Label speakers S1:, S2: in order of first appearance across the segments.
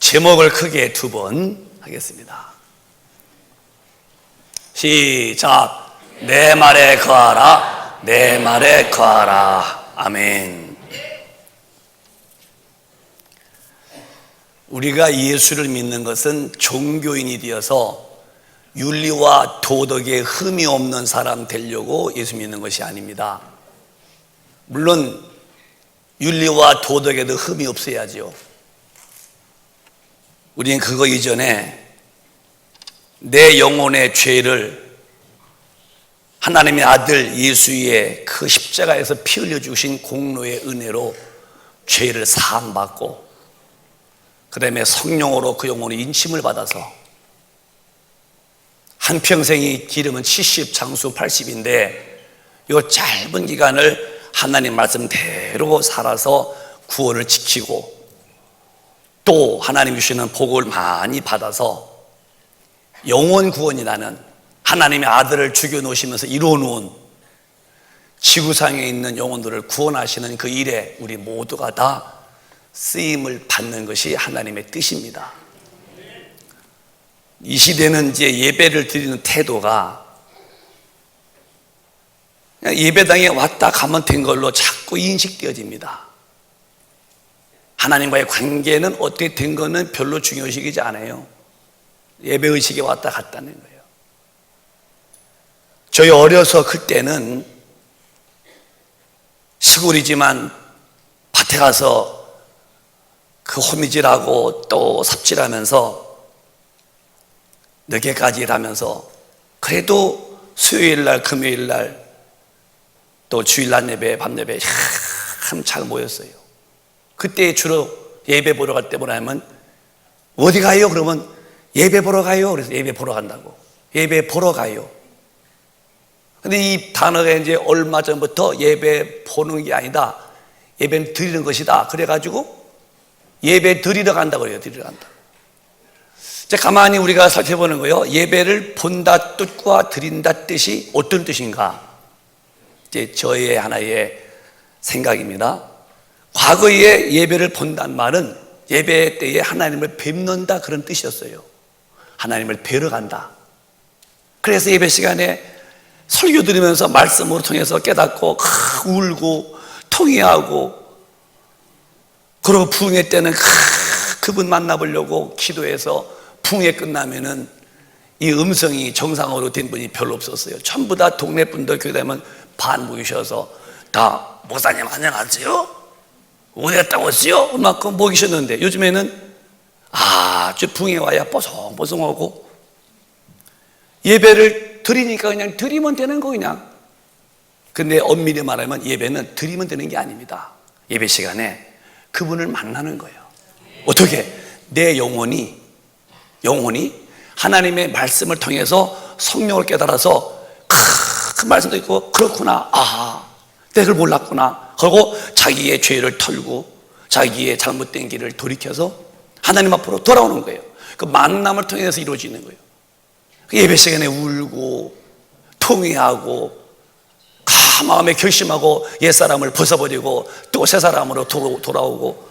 S1: 제목을 크게 두 번 하겠습니다. 시작. 내 말에 거하라, 내 말에 거하라. 아멘. 우리가 예수를 믿는 것은 종교인이 되어서 윤리와 도덕에 흠이 없는 사람 되려고 예수 믿는 것이 아닙니다. 물론 윤리와 도덕에도 흠이 없어야죠. 우리는 그거 이전에 내 영혼의 죄를 하나님의 아들 예수의 그 십자가에서 피 흘려 주신 공로의 은혜로 죄를 사함받고 그 다음에 성령으로 그 영혼의 인침을 받아서 한평생이 기름은 70, 장수 80인데 이 짧은 기간을 하나님 말씀대로 살아서 구원을 지키고 또 하나님 주시는 복을 많이 받아서 영원 구원이라는 하나님의 아들을 죽여놓으시면서 이루어놓은 지구상에 있는 영혼들을 구원하시는 그 일에 우리 모두가 다 쓰임을 받는 것이 하나님의 뜻입니다. 이 시대는 이제 예배를 드리는 태도가 그냥 예배당에 왔다 가면 된 걸로 자꾸 인식되어집니다. 하나님과의 관계는 어떻게 된 거는 별로 중요시하지 않아요. 예배의식에 왔다 갔다는 거예요. 저희 어려서 그때는 시골이지만 밭에 가서 그 호미질하고 또 삽질하면서 늦게까지 일하면서 그래도 수요일날 금요일날 또 주일날 예배 밤 예배 참 잘 모였어요. 그때 주로 예배 보러 갈 때 뭐냐면 어디 가요? 그러면 예배 보러 가요. 그래서 예배 보러 간다고. 예배 보러 가요. 근데 이 단어가 이제 얼마 전부터 예배 보는 게 아니다, 예배는 드리는 것이다 그래가지고 예배 드리러 간다고 그래요. 드리러 간다. 이제 가만히 우리가 살펴보는 거예요. 예배를 본다 뜻과 드린다 뜻이 어떤 뜻인가? 이제 저의 하나의 생각입니다. 과거에 예배를 본다는 말은 예배 때에 하나님을 뵙는다 그런 뜻이었어요. 하나님을 뵈러 간다. 그래서 예배 시간에 설교 들으면서 말씀으로 통해서 깨닫고 울고 통회하고 그리고 부흥회 때는 그분 만나보려고 기도해서 부흥회 끝나면은 이 음성이 정상으로 된 분이 별로 없었어요. 전부 다 동네 분들 교회 되면 반 모이셔서 다 목사님 안녕하세요? 어디 갔다 왔어요? 그만큼 모이셨는데 요즘에는 아주 부흥회 와야 뽀송뽀송하고 예배를 드리니까 그냥 드리면 되는 거 그냥. 근데 엄밀히 말하면 예배는 드리면 되는 게 아닙니다. 예배 시간에 그분을 만나는 거예요. 어떻게? 내 영혼이 하나님의 말씀을 통해서 성령을 깨달아서 그 말씀도 있고 그렇구나, 내가 그걸 몰랐구나 하고 자기의 죄를 털고 자기의 잘못된 길을 돌이켜서 하나님 앞으로 돌아오는 거예요. 그 만남을 통해서 이루어지는 거예요. 예배 시간에 울고 통회하고 마음에 결심하고 옛사람을 벗어버리고 또 새 사람으로 돌아오고.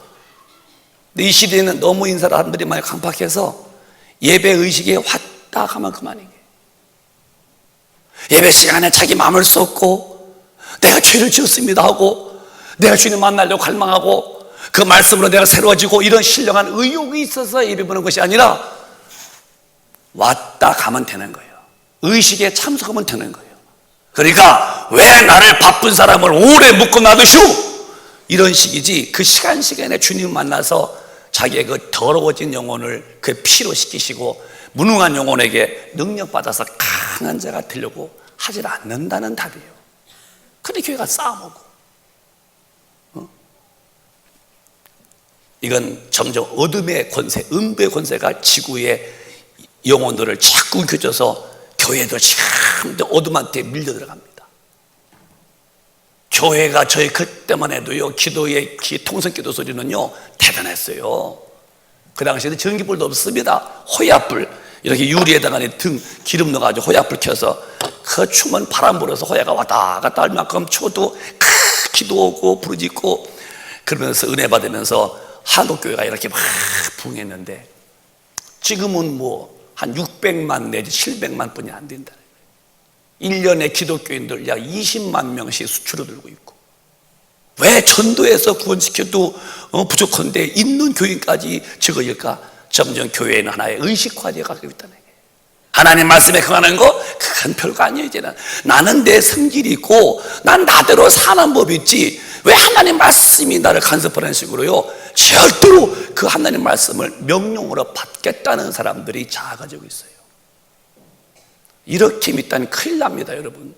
S1: 근데 이 시대에는 너무 사람들이 많이 강팍해서 예배 의식에 왔다 가면 그만이에요. 예배 시간에 자기 마음을 쏟고 내가 죄를 지었습니다 하고 내가 주님 만나려고 갈망하고 그 말씀으로 내가 새로워지고 이런 신령한 의욕이 있어서 예배 보는 것이 아니라 왔다 가면 되는 거예요. 의식에 참석하면 되는 거예요. 그러니까 왜 나를 바쁜 사람을 오래 묶어 놔두시오? 이런 식이지. 그 시간에 주님 만나서 자기의 그 더러워진 영혼을 그 피로 씻기시고 무능한 영혼에게 능력받아서 강한 자가 되려고 하질 않는다는 답이에요. 근데 교회가 싸움하고 이건 점점 어둠의 권세, 음부의 권세가 지구의 영혼들을 자꾸 움켜줘서 교회도 참 어둠한테 밀려 들어갑니다. 교회가 저희 그때만 해도요, 기도의 통성기도 소리는요 대단했어요. 그 당시에는 전기불도 없습니다. 호야불, 이렇게 유리에다가 등 기름 넣어가지고 호야불 켜서 그 추면 바람 불어서 호야가 왔다 갔다 할 만큼 추워도 기도하고 부르짖고 그러면서 은혜 받으면서 한국교회가 이렇게 막 부흥했는데 지금은 뭐 한 600만 내지 700만 뿐이 안 된다. 1년에 기독교인들 약 20만 명씩 수출을 들고 있고, 왜 전도해서 구원시켜도 부족한데 있는 교인까지 적어질까? 점점 교회는 하나의 의식화되어 가고 있다는 거예요. 하나님 말씀에 흥하는 거 그건 별거 아니에요. 이제는 나는 내 성질이 있고 난 나대로 사는 법이 있지, 왜 하나님 말씀이 나를 간섭하는 식으로요. 절대로 그 하나님 말씀을 명령으로 받겠다는 사람들이 작아지고 있어요. 이렇게 믿다니 큰일 납니다, 여러분.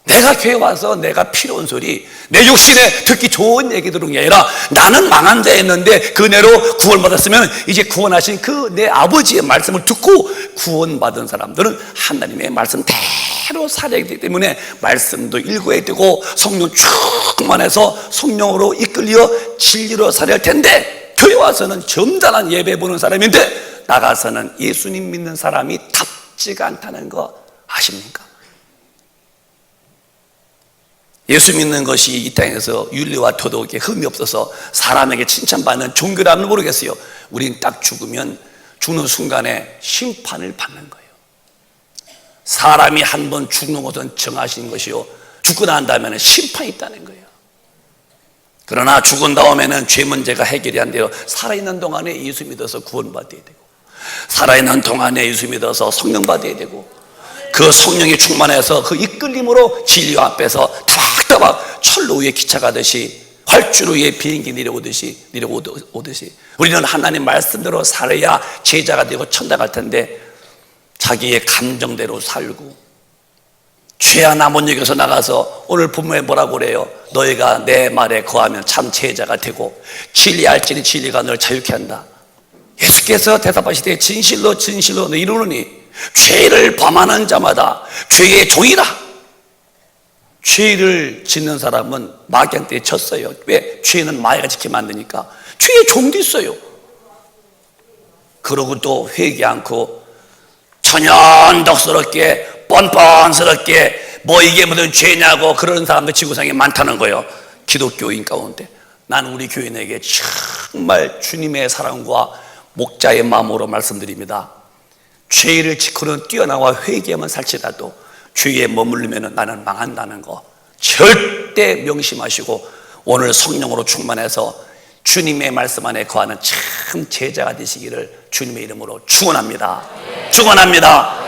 S1: 내가 교회 와서 내가 필요한 소리, 내 욕심에 듣기 좋은 얘기 들은 게 아니라 나는 망한 자였는데 그 은혜로 구원받았으면 이제 구원하신 그 내 아버지의 말씀을 듣고 구원받은 사람들은 하나님의 말씀대로 살아야 되기 때문에 말씀도 읽어야 되고 성령 충만해서 성령으로 이끌려 진리로 살아야 할 텐데, 교회 와서는 점잖은 예배 보는 사람인데 나가서는 예수님 믿는 사람이 답지가 않다는 거 아십니까? 예수 믿는 것이 이 땅에서 윤리와 도덕에 흠이 없어서 사람에게 칭찬받는 종교라면 모르겠어요. 우린 딱 죽으면 죽는 순간에 심판을 받는 거예요. 사람이 한 번 죽는 것은 정하신 것이요, 죽고 난 다음에는 심판이 있다는 거예요. 그러나 죽은 다음에는 죄 문제가 해결이 안 돼요. 살아있는 동안에 예수 믿어서 구원받아야 되고, 살아있는 동안에 예수 믿어서 성령 받아야 되고, 그 성령이 충만해서 그 이끌림으로 진리 앞에서 타박타박 철로 위에 기차 가듯이, 활주로 위에 비행기 내려오듯이 우리는 하나님 말씀대로 살아야 제자가 되고 천당 갈 텐데, 자기의 감정대로 살고 죄 하나 못 이겨서 나가서 오늘 본문에 뭐라고 그래요? 너희가 내 말에 거하면 참 제자가 되고 진리 알지니 진리가 너를 자유케 한다. 예수께서 대답하시되 진실로 너 이르노니 죄를 범하는 자마다 죄의 종이라. 죄를 짓는 사람은 마귀한테 졌어요. 왜? 죄는 마귀가 지게 만드니까. 죄의 종도 있어요. 그러고 또 회개 않고 천연덕스럽게 뻔뻔스럽게 뭐 이게 무슨 죄냐고 그런 사람들 지구상에 많다는 거예요. 기독교인 가운데. 나는 우리 교인에게 정말 주님의 사랑과 목자의 마음으로 말씀드립니다. 죄를 짓고는 뛰어나와 회개하면 살지라도 죄에 머무르면 나는 망한다는 거 절대 명심하시고, 오늘 성령으로 충만해서 주님의 말씀 안에 거하는 참 제자가 되시기를 주님의 이름으로 축원합니다. 축원합니다.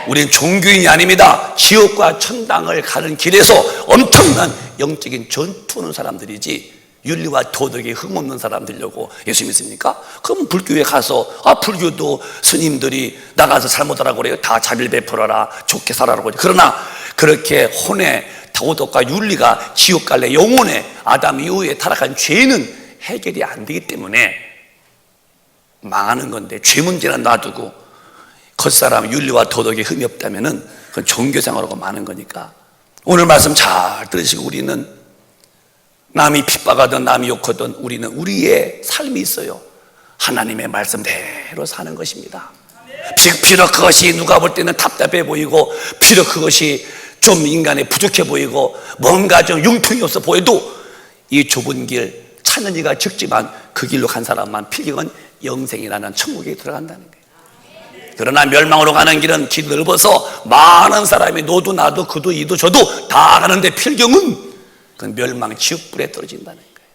S1: 우린 종교인이 아닙니다. 지옥과 천당을 가는 길에서 엄청난 영적인 전투하는 사람들이지 윤리와 도덕에 흠없는 사람 되려고 예수 믿습니까? 그럼 불교에 가서 불교도 스님들이 나가서 잘못하라고 그래요. 다 자비를 베풀어라, 좋게 살아라고. 그러나 그렇게 혼의 도덕과 윤리가 지옥 갈래 영혼의 아담 이후에 타락한 죄는 해결이 안 되기 때문에 망하는 건데, 죄 문제는 놔두고 겉사람 윤리와 도덕에 흠이 없다면은 그건 종교생활하고 많은 거니까 오늘 말씀 잘 들으시고, 우리는 남이 핍박하든 남이 욕하든 우리는 우리의 삶이 있어요. 하나님의 말씀대로 사는 것입니다. 비록 그것이 누가 볼 때는 답답해 보이고, 비록 그것이 좀 인간에 부족해 보이고, 뭔가 좀 융통이 없어 보여도 이 좁은 길 찾는 이가 적지만 그 길로 간 사람만 필경은 영생이라는 천국에 들어간다는 거예요. 그러나 멸망으로 가는 길은 길 넓어서 많은 사람이 너도 나도 그도 이도 저도 다 가는데 필경은 그 멸망 지옥불에 떨어진다는 거예요.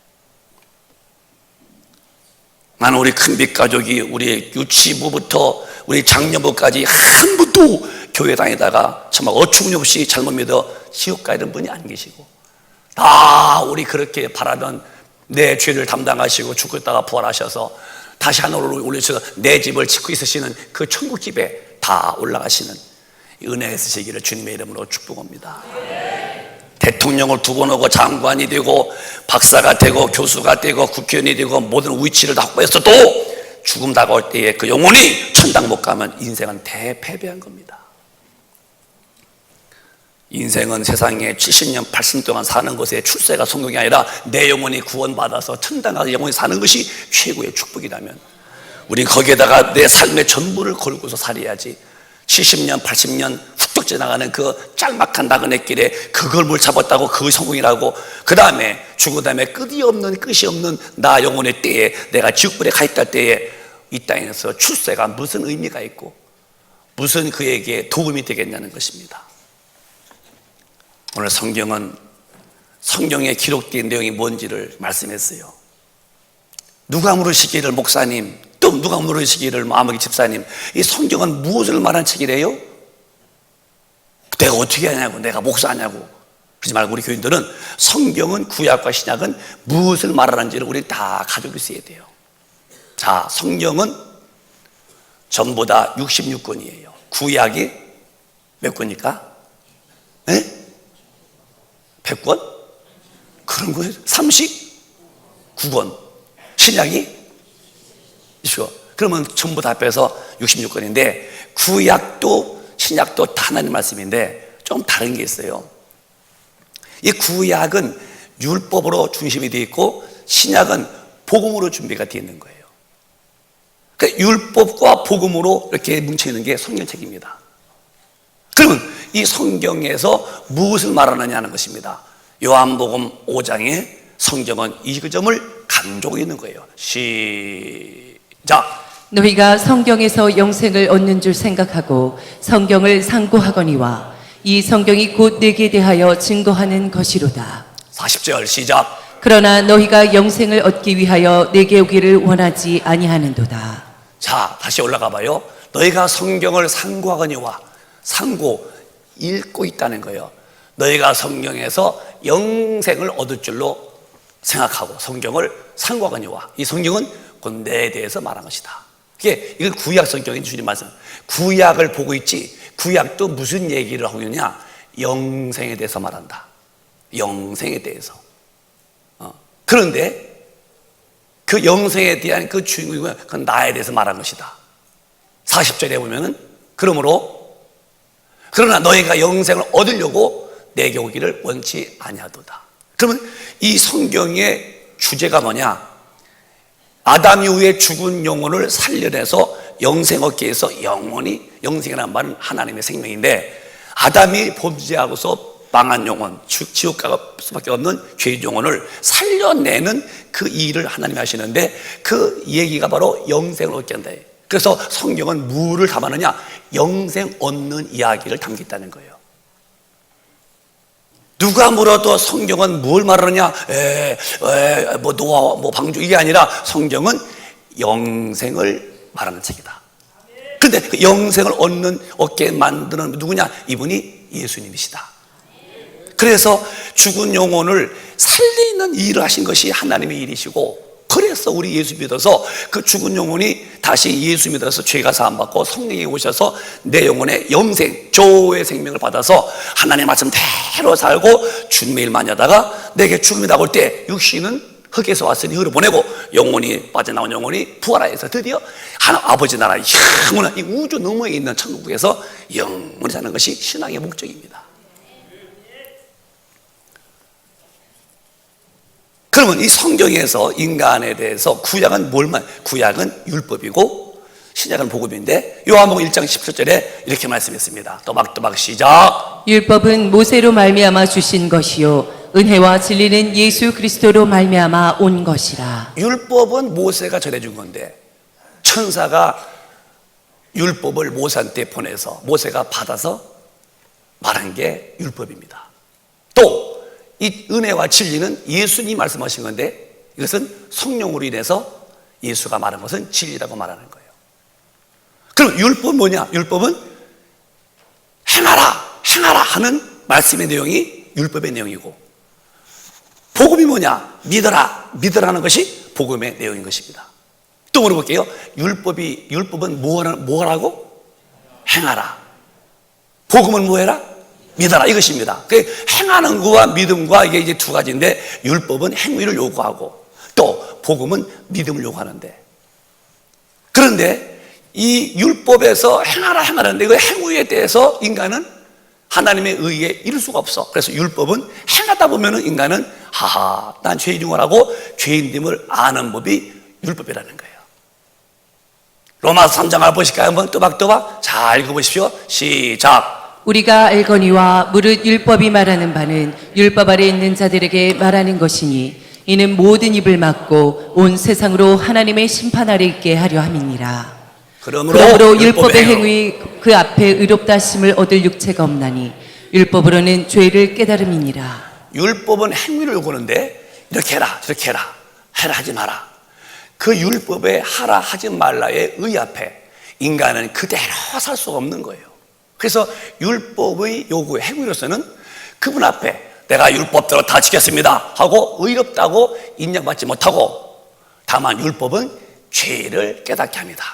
S1: 나는 우리 큰빛 가족이 우리 유치부부터 우리 장녀부까지 한 분도 교회 다니다가 정말 어처구니없이 잘못 믿어 지옥 가는 분이 안 계시고, 다 우리 그렇게 바라던 내 죄를 담당하시고 죽었다가 부활하셔서 다시 하늘로 올리셔서 내 집을 짓고 있으시는 그 천국집에 다 올라가시는 은혜 있으시기를 주님의 이름으로 축복합니다. 대통령을 두고 오고 장관이 되고 박사가 되고 교수가 되고 국회의원이 되고 모든 위치를 다 확보했어도 죽음 다가올 때에 그 영혼이 천당 못 가면 인생은 대패배한 겁니다. 인생은 세상에 70년 80년 동안 사는 것에 출세가 성공이 아니라 내 영혼이 구원받아서 천당 가서 영혼이 사는 것이 최고의 축복이라면 우리 거기에다가 내 삶의 전부를 걸고서 살아야지. 70년 80년 훅 지나가는 그 짤막한 나그네 길에 그걸 뭘 잡았다고 그걸 성공이라고, 그 다음에 죽은 다음에 끝이 없는 나 영혼의 때에, 내가 지옥불에 가 있다 때에 이 땅에서 출세가 무슨 의미가 있고 무슨 그에게 도움이 되겠냐는 것입니다. 오늘 성경은 성경에 기록된 내용이 뭔지를 말씀했어요. 누가 물으시기를, 목사님, 또 누가 물으시기를, 아무개 집사님, 이 성경은 무엇을 말하는 책이래요? 내가 어떻게 하냐고, 내가 목사냐고 그러지 말고, 우리 교인들은 성경은, 구약과 신약은 무엇을 말하는지를 우리 다 가지고 있어야 돼요. 자, 성경은 전부 다 66권이에요. 구약이 몇 권입니까? 네? 100권? 그런 거예요? 39권. 신약이? 그러면 전부 다 합해서 66권인데, 구약도 신약도 다 하나님 말씀인데 좀 다른 게 있어요. 이 구약은 율법으로 중심이 되어 있고 신약은 복음으로 준비가 되어 있는 거예요. 그러니까 율법과 복음으로 이렇게 뭉쳐있는 게 성경책입니다. 그러면 이 성경에서 무엇을 말하느냐 하는 것입니다. 요한복음 5장에 성경은 이 점을 강조하고 있는 거예요. 시작.
S2: 너희가 성경에서 영생을 얻는 줄 생각하고 성경을 상고하거니와 이 성경이 곧 내게 대하여 증거하는 것이로다.
S1: 40절 시작.
S2: 그러나 너희가 영생을 얻기 위하여 내게 오기를 원하지 아니하는도다.
S1: 자, 다시 올라가 봐요. 너희가 성경을 상고하거니와, 상고, 읽고 있다는 거예요. 너희가 성경에서 영생을 얻을 줄로 생각하고 성경을 상고하거니와, 이 성경은 곧 내에 대해서 말한 것이다. 이걸 구약 성경인 주님 말씀. 구약을 보고 있지, 구약도 무슨 얘기를 하고 있느냐? 영생에 대해서 말한다. 영생에 대해서. 그런데 그 영생에 대한 그 주인공은 그건 나에 대해서 말한 것이다. 40절에 보면은, 그러나 너희가 영생을 얻으려고 내게 오기를 원치 아니하도다. 그러면 이 성경의 주제가 뭐냐? 아담 이후에 죽은 영혼을 살려내서 영생 얻기 위해서, 영원히, 영생이라는 말은 하나님의 생명인데, 아담이 범죄하고서 망한 영혼, 지옥 갈 수밖에 없는 죄의 영혼을 살려내는 그 일을 하나님이 하시는데, 그 얘기가 바로 영생을 얻게 한다. 그래서 성경은 무엇을 담았느냐? 영생 얻는 이야기를 담겼다는 거예요. 누가 물어도 성경은 뭘 말하느냐? 뭐 노아, 뭐 방주, 이게 아니라 성경은 영생을 말하는 책이다. 근데 그 영생을 얻게 만드는 누구냐? 이분이 예수님이시다. 그래서 죽은 영혼을 살리는 일을 하신 것이 하나님의 일이시고, 그래서 우리 예수 믿어서 그 죽은 영혼이 다시 예수 믿어서 죄가 사함받고 성령이 오셔서 내 영혼의 영생, 조의 생명을 받아서 하나님의 말씀대로 살고 주님의 일만 하다가 내게 죽음이 나올 때 육신은 흙에서 왔으니 흙으로 보내고 영혼이, 빠져나온 영혼이 부활하여서 드디어 하나님 아버지 나라, 영원한 이 우주 너머에 있는 천국에서 영원히 사는 것이 신앙의 목적입니다. 그러면 이 성경에서 인간에 대해서 구약은 구약은 율법이고 신약은 복음인데, 요한복음 1장 17절에 이렇게 말씀했습니다. 또박또박 시작.
S2: 율법은 모세로 말미암아 주신 것이요 은혜와 진리는 예수 그리스도로 말미암아 온 것이라.
S1: 율법은 모세가 전해준 건데, 천사가 율법을 모세한테 보내서 모세가 받아서 말한 게 율법입니다. 또 이 은혜와 진리는 예수님이 말씀하신 건데, 이것은 성령으로 인해서 예수가 말한 것은 진리라고 말하는 거예요. 그럼 율법은 뭐냐? 율법은 행하라 하는 말씀의 내용이 율법의 내용이고, 복음이 뭐냐? 믿으라는 것이 복음의 내용인 것입니다. 또 물어볼게요. 율법은 뭐하라고? 행하라. 복음은 뭐해라? 믿어라, 이것입니다. 행하는 거와 믿음과 이게 이제 두 가지인데, 율법은 행위를 요구하고 또 복음은 믿음을 요구하는데, 그런데 이 율법에서 행하라는데 그 행위에 대해서 인간은 하나님의 의에 이룰 수가 없어. 그래서 율법은 행하다 보면은 인간은 난 죄인 중하라고 죄인됨을 아는 법이 율법이라는 거예요. 로마서 3장을 보실까요? 한번 또박또박 잘 읽어보십시오. 시작.
S2: 우리가 알거니와 무릇 율법이 말하는 바는 율법 아래 있는 자들에게 말하는 것이니 이는 모든 입을 막고 온 세상으로 하나님의 심판 아래 있게 하려 함이니라. 그러므로 율법의 행위 그 앞에 의롭다 하심을 얻을 육체가 없나니 율법으로는 죄를 깨달음이니라.
S1: 율법은 행위를 요구하는데 이렇게 해라 저렇게 해라 해라 하지 마라. 그 율법에 하라 하지 말라의 의 앞에 인간은 그대로 살 수가 없는 거예요. 그래서 율법의 요구 행위로서는 그분 앞에 내가 율법대로 다 지켰습니다 하고 의롭다고 인정받지 못하고, 다만 율법은 죄를 깨닫게 합니다.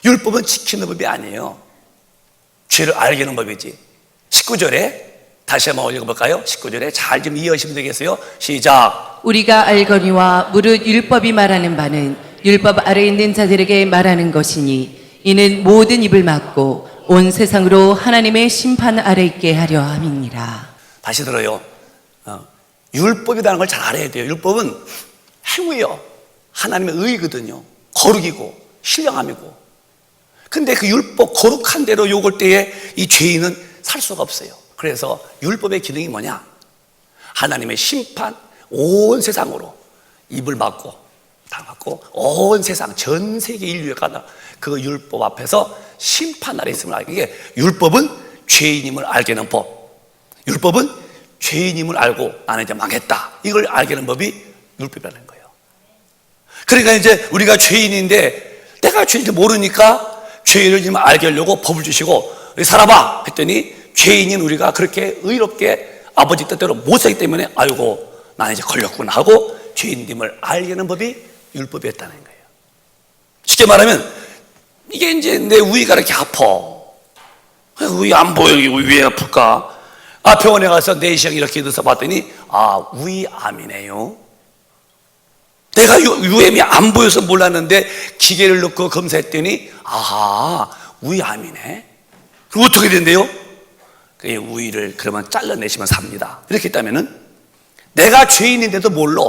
S1: 율법은 지키는 법이 아니에요. 죄를 알게 하는 법이지. 19절에 다시 한번 읽어볼까요? 19절에 잘 좀 이해하시면 되겠어요. 시작.
S2: 우리가 알거니와 무릇 율법이 말하는 바는 율법 아래 있는 자들에게 말하는 것이니 이는 모든 입을 막고 온 세상으로 하나님의 심판 아래 있게 하려 함이니라.
S1: 다시 들어요. 율법이라는 걸 잘 알아야 돼요. 율법은 행위요. 하나님의 의거든요. 거룩이고 신령함이고. 근데 그 율법 거룩한 대로 요걸 때에 이 죄인은 살 수가 없어요. 그래서 율법의 기능이 뭐냐? 하나님의 심판, 온 세상으로 입을 막고 당하고 온 세상 전 세계 인류가 그 율법 앞에서 심판 아래 있음을 알게. 이게 율법은 죄인임을 알게 하는 법. 율법은 죄인임을 알고 나는 이제 망했다 이걸 알게 하는 법이 율법이라는 거예요. 그러니까 이제 우리가 죄인인데 내가 죄인인지 모르니까 죄를 좀 알게 하려고 법을 주시고 살아봐 했더니 죄인인 우리가 그렇게 의롭게 아버지 뜻대로 못 살기 때문에 아이고 나는 이제 걸렸구나 하고 죄인임을 알게 하는 법이 율법이었다는 거예요. 쉽게 말하면 이게 이제 내 위가 이렇게 아파. 위 안 보여. 왜 아플까? 병원에 가서 내시경 이렇게 넣어서 봤더니 위암이네요. 내가 유암이 안 보여서 몰랐는데 기계를 넣고 검사했더니 위암이네. 그럼 어떻게 된대요? 그 위를 그러면 잘라내시면 삽니다. 이렇게 했다면은 내가 죄인인데도 몰라.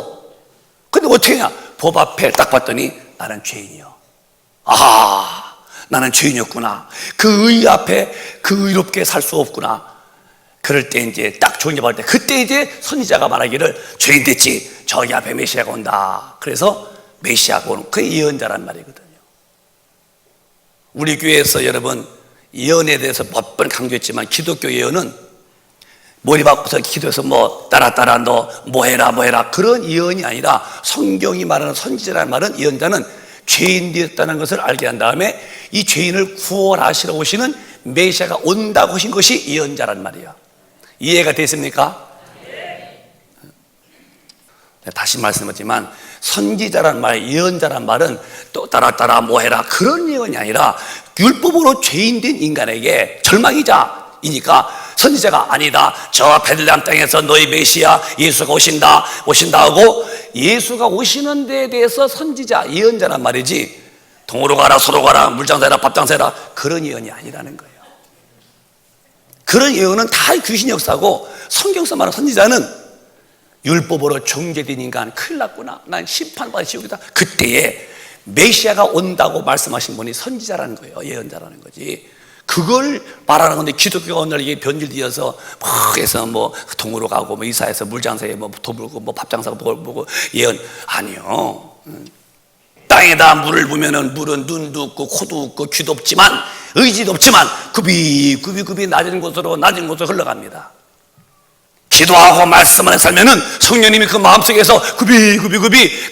S1: 근데 어떻게 하냐? 법 앞에 딱 봤더니 나는 죄인이요. 나는 죄인이었구나. 그 의 앞에 그 의롭게 살 수 없구나. 그럴 때 이제 딱 존재할 때 그때 이제 선지자가 말하기를 죄인 됐지. 저기 앞에 메시아가 온다. 그래서 메시아가 오는 그 예언자란 말이거든요. 우리 교회에서 여러분 예언에 대해서 몇 번 강조했지만 기독교 예언은 머리 박고서 기도해서 뭐 따라 너 뭐 해라 그런 예언이 아니라 성경이 말하는 선지자라는 말은 예언자는 죄인 되었다는 것을 알게 한 다음에 이 죄인을 구원하시러 오시는 메시아가 온다고 하신 것이 예언자란 말이에요. 이해가 됐습니까? 다시 말씀드리지만 선지자란 말, 예언자란 말은 또 따라 뭐 해라 그런 예언이 아니라 율법으로 죄인 된 인간에게 절망이자이니까 선지자가 아니다. 저 베들레헴 땅에서 너희 메시아 예수가 오신다 하고 예수가 오시는 데에 대해서 선지자, 예언자란 말이지 동으로 가라 소로 가라 물장사해라 밥장사해라 그런 예언이 아니라는 거예요. 그런 예언은 다 귀신 역사고 성경서 말하는 선지자는 율법으로 정죄된 인간 큰일 났구나. 난 심판받을 지옥이다. 그때에 메시아가 온다고 말씀하신 분이 선지자라는 거예요. 예언자라는 거지. 그걸 말하는 건데 기독교가 오늘 이게 변질되어서 막 해서 뭐 동으로 가고 뭐 이사해서 물장사에 뭐 도불고 뭐 밥장사고 보고 예언 아니요. 땅에다 물을 부면은 물은 눈도 없고 코도 없고 귀도 없지만 의지도 없지만 굽이 낮은 곳으로 흘러갑니다. 기도하고 말씀을 살면은 성령님이 그 마음속에서 굽이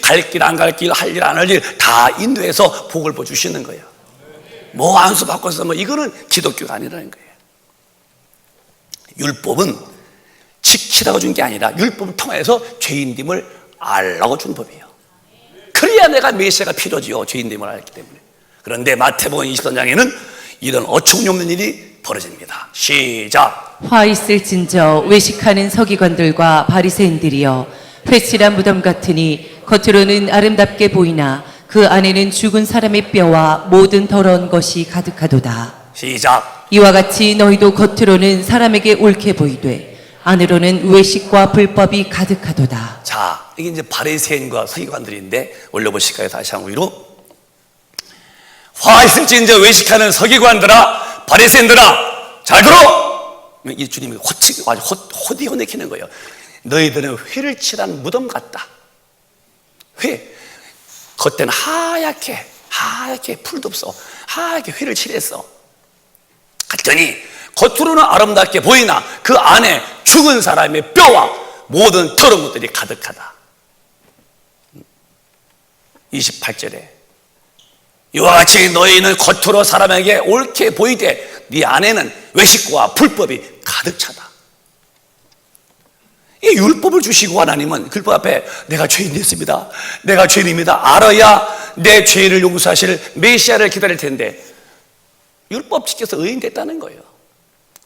S1: 갈 길 안 갈 길 할 일 안 할 일 다 인도해서 복을 보여주시는 거예요. 뭐 안수 받고서 뭐 이거는 기독교가 아니라는 거예요. 율법은 지키라고 준 게 아니라 율법을 통해서 죄인됨을 알라고 준 법이에요. 그래야 내가 메시아가 필요지요. 죄인됨을 알기 때문에. 그런데 마태복음 23장에는 이런 어처구니 없는 일이 벌어집니다. 시작.
S2: 화 있을진저 외식하는 서기관들과 바리새인들이여 회칠한 무덤 같으니 겉으로는 아름답게 보이나 그 안에는 죽은 사람의 뼈와 모든 더러운 것이 가득하도다.
S1: 시작.
S2: 이와 같이 너희도 겉으로는 사람에게 옳게 보이되 안으로는 외식과 불법이 가득하도다.
S1: 자, 이게 이제 바리새인과 서기관들인데 올려보실까요? 다시 한 번 위로. 화 있을진저 외식하는 서기관들아 바리새인들아 잘 들어. 이 주님이 호디 혼내키는 거예요. 너희들은 회를 칠한 무덤 같다. 회 겉에는 하얗게 풀도 없어 하얗게 회를 칠했어. 그랬더니 겉으로는 아름답게 보이나 그 안에 죽은 사람의 뼈와 모든 더러운 것들이 가득하다. 28절에 이와 같이 너희는 겉으로 사람에게 옳게 보이되 네 안에는 외식과 불법이 가득 차다. 이 율법을 주시고 하나님은 율법 앞에 내가 죄인이었습니다, 내가 죄인입니다 알아야 내 죄를 용서하실 메시아를 기다릴 텐데 율법 지켜서 의인 됐다는 거예요.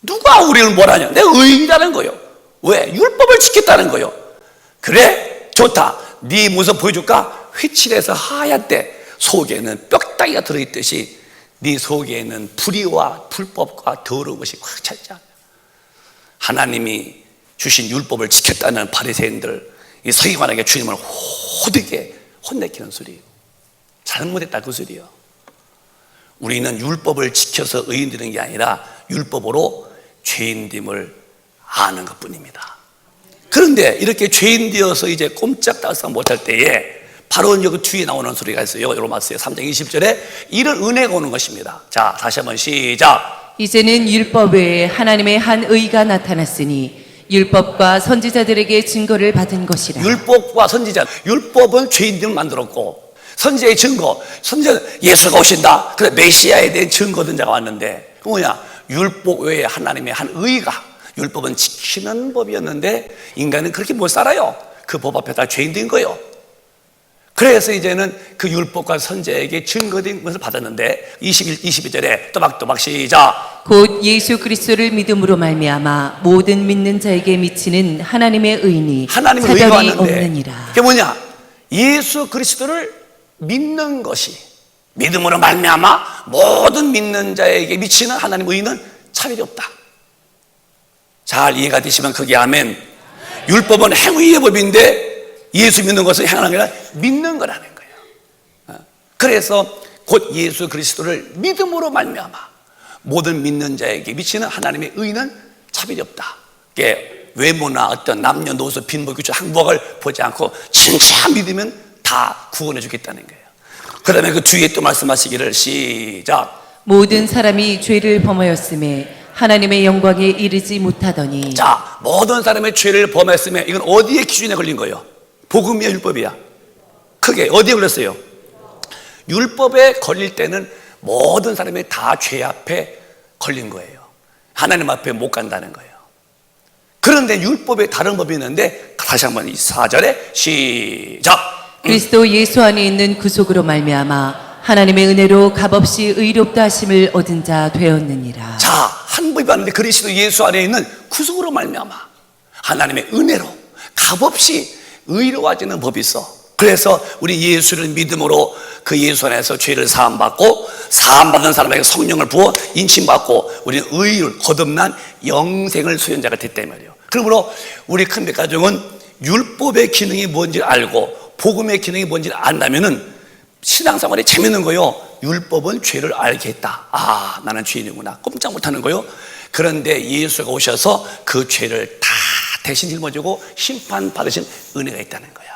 S1: 누가 우리를 뭐라냐? 내가 의인이라는 거예요. 왜? 율법을 지켰다는 거예요. 그래? 좋다. 네 모습 보여줄까? 회칠해서 하얗대. 속에는 뼈다귀가 들어있듯이 네 속에는 불의와 불법과 더러운 것이 꽉 차 있잖아요. 하나님이 주신 율법을 지켰다는 바리새인들, 이 서기관에게 주님을 호되게 혼내키는 소리예요. 잘못했다 그 소리예요. 우리는 율법을 지켜서 의인 되는 게 아니라 율법으로 죄인됨을 아는 것뿐입니다. 그런데 이렇게 죄인 되어서 이제 꼼짝달싹 못할 때에 바로 여기 뒤에 나오는 소리가 있어요. 로마서 3장 20절에 이런 은혜가 오는 것입니다. 자, 다시 한번 시작.
S2: 이제는 율법 외에 하나님의 한 의가 나타났으니 율법과 선지자들에게 증거를 받은 것이라.
S1: 율법과 선지자, 율법은 죄인들을 만들었고 선지자의 증거, 선지자 예수가 오신다. 그래 메시아에 대한 증거든 자가 왔는데 그 뭐냐? 율법 외에 하나님의 한 의가, 율법은 지키는 법이었는데 인간은 그렇게 못 살아요. 그 법 앞에 다 죄인된 거예요. 그래서 이제는 그 율법과 선지자에게 증거된 것을 받았는데 22절에 또박또박 시작.
S2: 곧 예수 그리스도를 믿음으로 말미암아 모든 믿는 자에게 미치는 하나님의 의니
S1: 하나님의 의가
S2: 차별이
S1: 왔는데
S2: 없느니라.
S1: 그게 뭐냐? 예수 그리스도를 믿는 것이, 믿음으로 말미암아 모든 믿는 자에게 미치는 하나님의 의는 차별이 없다. 잘 이해가 되시면 그게 아멘. 율법은 행위의 법인데 예수 믿는 것은 행하는 게 아니라 믿는 거라는 거예요. 그래서 곧 예수 그리스도를 믿음으로 말미암아 모든 믿는 자에게 미치는 하나님의 의는 차별이 없다. 이게 외모나 어떤 남녀노소 빈부 귀족 항복을 보지 않고 진짜 믿으면 다 구원해 주겠다는 거예요. 그 다음에 그 뒤에 또 말씀하시기를 시작.
S2: 모든 사람이 죄를 범하였음에 하나님의 영광에 이르지 못하더니.
S1: 자, 모든 사람의 죄를 범했으면 이건 어디에 기준에 걸린 거예요? 복음이야 율법이야? 크게 어디에 걸렸어요? 율법에 걸릴 때는 모든 사람이 다 죄 앞에 걸린 거예요. 하나님 앞에 못 간다는 거예요. 그런데 율법에 다른 법이 있는데 다시 한번 이 4절에 시작.
S2: 그리스도 예수 안에 있는 구속으로 말미암아 하나님의 은혜로 값없이 의롭다 하심을 얻은 자 되었느니라.
S1: 자, 한 법이 왔는데 그리스도 예수 안에 있는 구속으로 말미암아 하나님의 은혜로 값없이 의로워지는 법이 있어. 그래서 우리 예수를 믿음으로 그 예수 안에서 죄를 사함받고 사함받은 사람에게 성령을 부어 인침받고 우리는 의를 거듭난 영생을 수연자가 됐다 이 말이에요. 그러므로 우리 큰배 가정은 율법의 기능이 뭔지 알고 복음의 기능이 뭔지 안다면은 신앙생활이 재밌는 거요. 율법은 죄를 알게 했다. 아, 나는 죄인이구나. 꼼짝 못하는 거요. 그런데 예수가 오셔서 그 죄를 다 대신 짊어지고 심판받으신 은혜가 있다는 거야.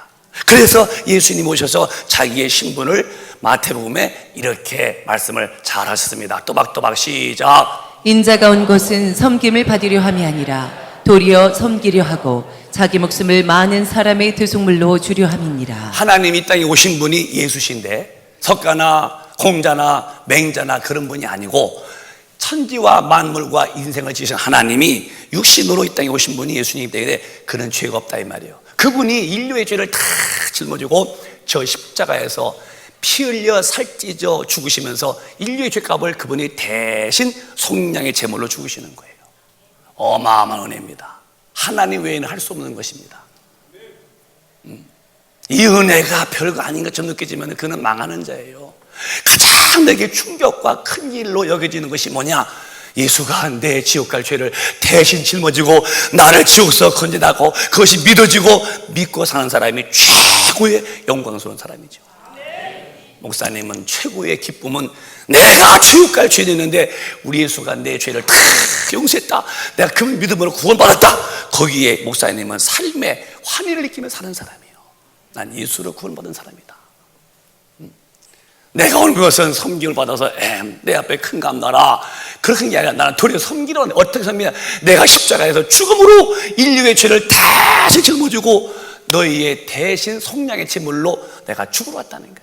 S1: 그래서 예수님이 오셔서 자기의 신분을 마태복음에 이렇게 말씀을 잘 하셨습니다. 또박또박 시작.
S2: 인자가 온 것은 섬김을 받으려 함이 아니라 도리어 섬기려 하고 자기 목숨을 많은 사람의 대속물로 주려 함이니라.
S1: 하나님이 이 땅에 오신 분이 예수신데 석가나 공자나 맹자나 그런 분이 아니고 천지와 만물과 인생을 지으신 하나님이 육신으로 이 땅에 오신 분이 예수님이기 때문에 그는 죄가 없다 이 말이에요. 그분이 인류의 죄를 다 짊어지고 저 십자가에서 피 흘려 살찌져 죽으시면서 인류의 죄값을 그분이 대신 속량의 제물로 죽으시는 거예요. 어마어마한 은혜입니다. 하나님 외에는 할 수 없는 것입니다. 이 은혜가 별거 아닌 것처럼 느껴지면 그는 망하는 자예요. 가장 내게 충격과 큰 일로 여겨지는 것이 뭐냐? 예수가 내 지옥 갈 죄를 대신 짊어지고 나를 지옥에서 건져나고 그것이 믿어지고 믿고 사는 사람이 최고의 영광스러운 사람이죠. 목사님은 최고의 기쁨은 내가 지옥 갈 죄는 있는데 우리 예수가 내 죄를 다 용서했다, 내가 그 믿음으로 구원받았다, 거기에 목사님은 삶의 환희를 느끼며 사는 사람이에요. 난 예수로 구원받은 사람이다. 내가 온 것은 섬김을 받아서 내 앞에 큰 감나라, 그렇게 게 아니라 나는 도리어 섬기러, 어떻게 섬기냐, 내가 십자가에서 죽음으로 인류의 죄를 다시 짊어지고 너희의 대신 속량의 제물로 내가 죽으러 왔다는 거예요.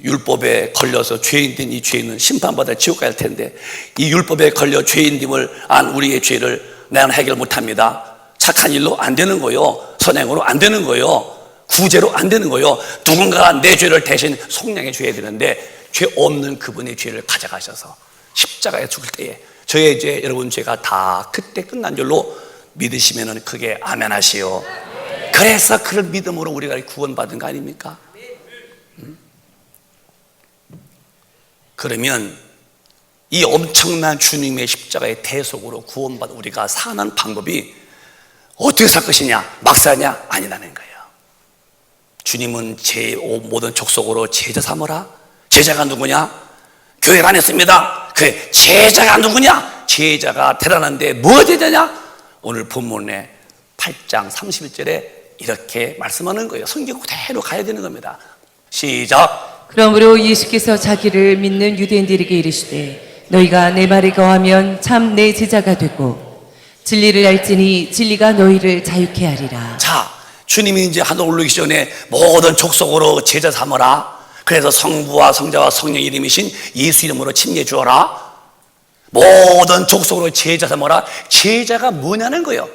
S1: 율법에 걸려서 죄인 된 이 죄인은 심판받아 지옥 갈 텐데, 이 율법에 걸려 죄인 됨을 안 우리의 죄를 나는 해결 못합니다. 착한 일로 안 되는 거요, 선행으로 안 되는 거요, 구제로 안 되는 거요. 누군가가 내 죄를 대신 속량해 줘야 되는데, 죄 없는 그분의 죄를 가져가셔서 십자가에 죽을 때에 저의 죄, 여러분 죄가 다 그때 끝난 줄로 믿으시면은 그게 아멘 하시오. 그래서 그런 믿음으로 우리가 구원받은 거 아닙니까? 그러면 이 엄청난 주님의 십자가의 대속으로 구원받은 우리가 사는 방법이 어떻게 살 것이냐, 막 사냐? 아니라는 거예요. 주님은 제 모든 족속으로 제자 삼으라. 제자가 누구냐? 교회를 안 했습니다. 그래, 제자가 누구냐? 제자가 대단한데 뭐 제자냐? 오늘 본문에 8장 31절에 이렇게 말씀하는 거예요. 성경 그대로 가야 되는 겁니다. 시작.
S2: 그러므로 예수께서 자기를 믿는 유대인들에게 이르시되 너희가 내 말에 거하면 참 내 제자가 되고 진리를 알지니 진리가 너희를 자유케 하리라.
S1: 자, 주님이 이제 하늘 오르기 전에 모든 족속으로 제자 삼으라. 그래서 성부와 성자와 성령 이름이신 예수 이름으로 침례 주어라. 모든 족속으로 제자 삼으라. 제자가 뭐냐는 거예요.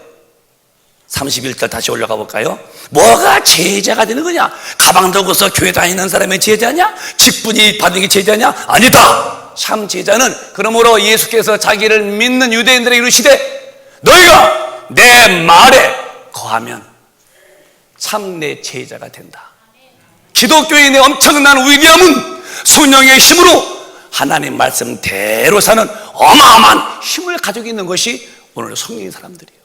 S1: 31절 다시 올라가 볼까요? 뭐가 제자가 되는 거냐? 가방 들고서 교회 다니는 사람의 제자냐? 직분이 받는 게 제자냐? 아니다. 참 제자는 그러므로 예수께서 자기를 믿는 유대인들에게 이르시되 너희가 내 말에 거하면 참 내 제자가 된다. 기독교인의 엄청난 위대함은 성령의 힘으로 하나님 말씀대로 사는 어마어마한 힘을 가지고 있는 것이 오늘 성령인 사람들이에요.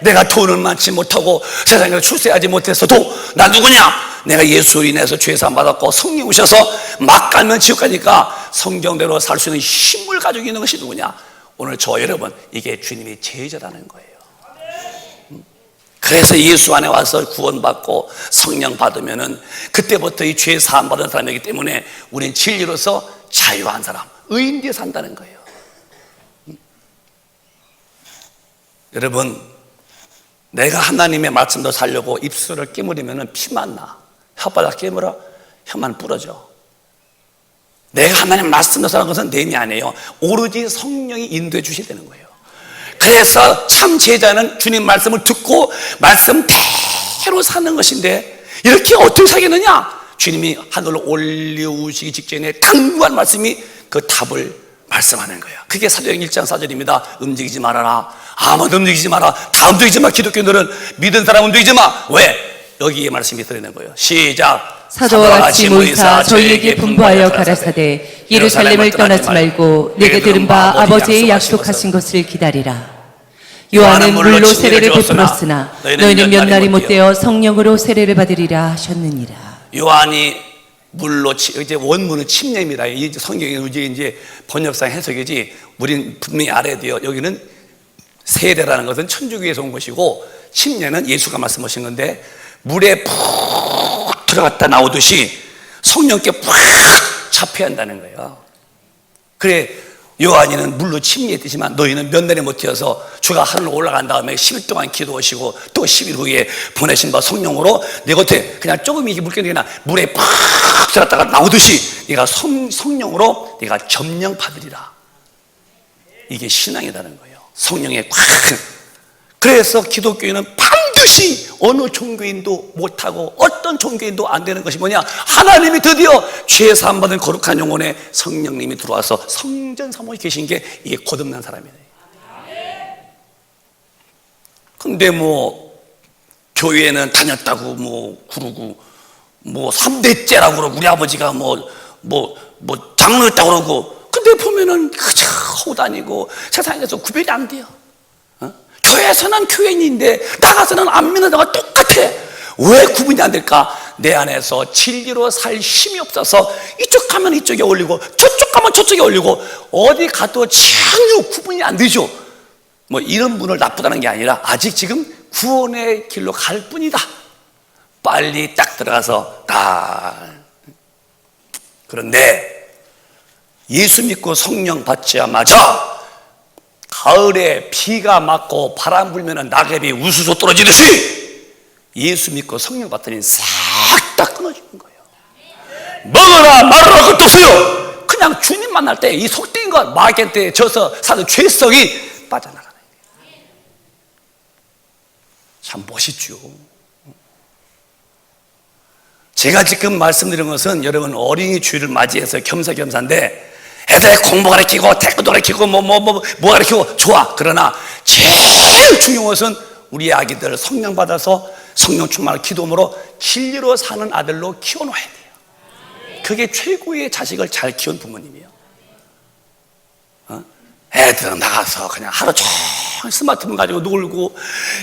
S1: 내가 돈을 많지 못하고 세상에서 출세하지 못했어도 나 누구냐? 내가 예수로 인해서 죄사함 받았고 성령 오셔서 막 가면 지옥 가니까 성경대로 살 수 있는 힘을 가지고 있는 것이 누구냐? 오늘 저 여러분, 이게 주님의 제자라는 거예요. 그래서 예수 안에 와서 구원받고 성령 받으면은 그때부터 이 죄 사함 받은 사람이기 때문에 우리는 진리로서 자유한 사람, 의인 되어 산다는 거예요. 여러분, 내가 하나님의 말씀도 살려고 입술을 깨물으면 피만 나. 혓바닥 깨물어 혀만 부러져. 내가 하나님 말씀도 사는 것은 내 힘이 아니에요. 오로지 성령이 인도해 주셔야 되는 거예요. 그래서 참 제자는 주님 말씀을 듣고 말씀대로 사는 것인데, 이렇게 어떻게 사겠느냐? 주님이 하늘로 올려오시기 직전에 강구한 말씀이 그 답을 말씀하는 거예요. 그게 사도행 1장 4절입니다. 움직이지 말아라. 아무도 움직이지 마라. 다 움직이지 마. 기독교인들은 믿은 사람 움직이지 마. 왜? 여기에 말씀이 들어있는 거예요. 시작.
S2: 사도와 같이 모이사 저희에게 분부하여 가라사대 예루살렘을 떠나지 말고 내게 들은 바 아버지의 약속하신 것을 기다리라. 요한은 물로 세례를 베풀었으나 너희는 몇 날이 못되어 성령으로 세례를 받으리라 하셨느니라.
S1: 요한이 물로, 이제 원문은 침례입니다. 이 성경의 이제 번역상 해석이지, 우리는 분명히 알아야 돼요. 여기는 세례라는 것은 천주교에서 온 것이고, 침례는 예수가 말씀하신 건데, 물에 푹 들어갔다 나오듯이 성령께 푹 잡혀야 한다는 거예요. 그래, 요한이는 물로 침례했지만 너희는 몇 날에 못 뛰어서 주가 하늘로 올라간 다음에 10일 동안 기도하시고 또 10일 후에 보내신 바 성령으로 내 곁에 그냥 조금 이게 물결이 나 물에 팍 들어갔다가 나오듯이 네가 성령으로 네가 점령 받으리라. 이게 신앙이라는 거예요. 성령의 꽉. 그래서 기독교인은 반드시 어느 종교인도 못하고 어떤 종교인도 안 되는 것이 뭐냐? 하나님이 드디어 죄 사함 받은 거룩한 영혼에 성령님이 들어와서 성전 사모에 계신 게 이게 거듭난 사람이에요. 근데 뭐 교회는 다녔다고 뭐 그러고 뭐 3대째라고 그러고 우리 아버지가 뭐 장로였다고 그러고, 근데 보면은 그저 하고 다니고 세상에서 구별이 안 돼요. 교회에서는 교회인인데 나가서는 안 믿는 자가 똑같아. 왜 구분이 안 될까? 내 안에서 진리로 살 힘이 없어서 이쪽 가면 이쪽에 올리고 저쪽 가면 저쪽에 올리고 어디 가도 전혀 구분이 안 되죠. 뭐 이런 분을 나쁘다는 게 아니라 아직 지금 구원의 길로 갈 뿐이다. 빨리 딱 들어가서 그런데 예수 믿고 성령 받자마자 가을에 비가 맞고 바람 불면 낙엽이 우수수 떨어지듯이 예수 믿고 성령 받더니 싹 다 끊어지는 거예요. 먹어라 말아라 것도 없어요. 그냥 주님 만날 때 이 속된 것 마귀한테 져서 사는 죄성이 빠져나가는 거예요. 참 멋있죠. 제가 지금 말씀드린 것은 여러분 어린이 주일을 맞이해서 겸사겸사인데 애들 공부 가르치고 태권도 가르치고 뭐 가르치고 좋아. 그러나 제일 중요한 것은 우리 아기들 성령 받아서 성령 충만을 기도함으로 진리로 사는 아들로 키워놔야 돼요. 그게 최고의 자식을 잘 키운 부모님이에요. 애들은 나가서 그냥 하루 종일 스마트폰 가지고 놀고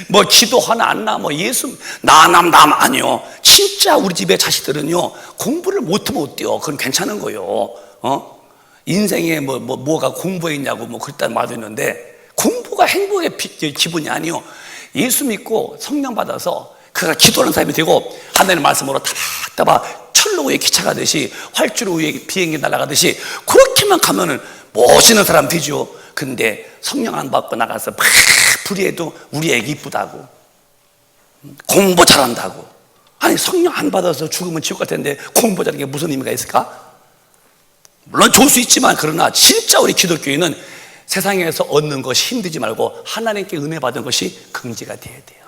S1: 뭐 기도 하나 안 나 뭐 예수 나남 아니요. 진짜 우리 집의 자식들은요 공부를 못하면 어때요? 그건 괜찮은 거예요. 인생에 뭐가 공부에 있냐고 뭐 그랬다는 말도 있는데 공부가 행복의 기분이 아니요. 예수 믿고 성령 받아서 그가 기도하는 사람이 되고 하나님의 말씀으로 타박타박 철로 위에 기차 가듯이 활주로 위에 비행기 날아가듯이 그렇게만 가면은 멋있는 사람 되죠. 근데 성령 안 받고 나가서 막 불의해도 우리 애기 이쁘다고 공부 잘한다고. 아니 성령 안 받아서 죽으면 지옥 갈 텐데 공부 잘하는 게 무슨 의미가 있을까? 물론 좋을 수 있지만 그러나 진짜 우리 기독교인은 세상에서 얻는 것이 힘들지 말고 하나님께 은혜 받은 것이 긍지가 돼야 돼요.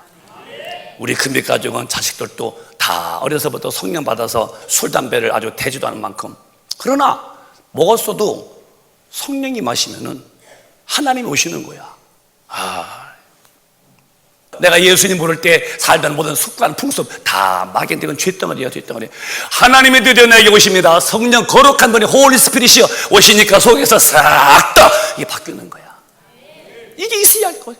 S1: 우리 금빛 가족은 자식들도 다 어려서부터 성령 받아서 술, 담배를 아주 대지도 않은 만큼 그러나 먹었어도 성령이 마시면은 하나님이 오시는 거야. 내가 예수님 모를 때 살던 모든 습관, 풍습 다 마귀한테는 죄덩어리야, 죄덩어리. 하나님이 드디어 내게 오십니다. 성령 거룩한 분이 홀리 스피릿이여 오시니까 속에서 싹 다 이게 바뀌는 거야. 이게 있어야 할 거야.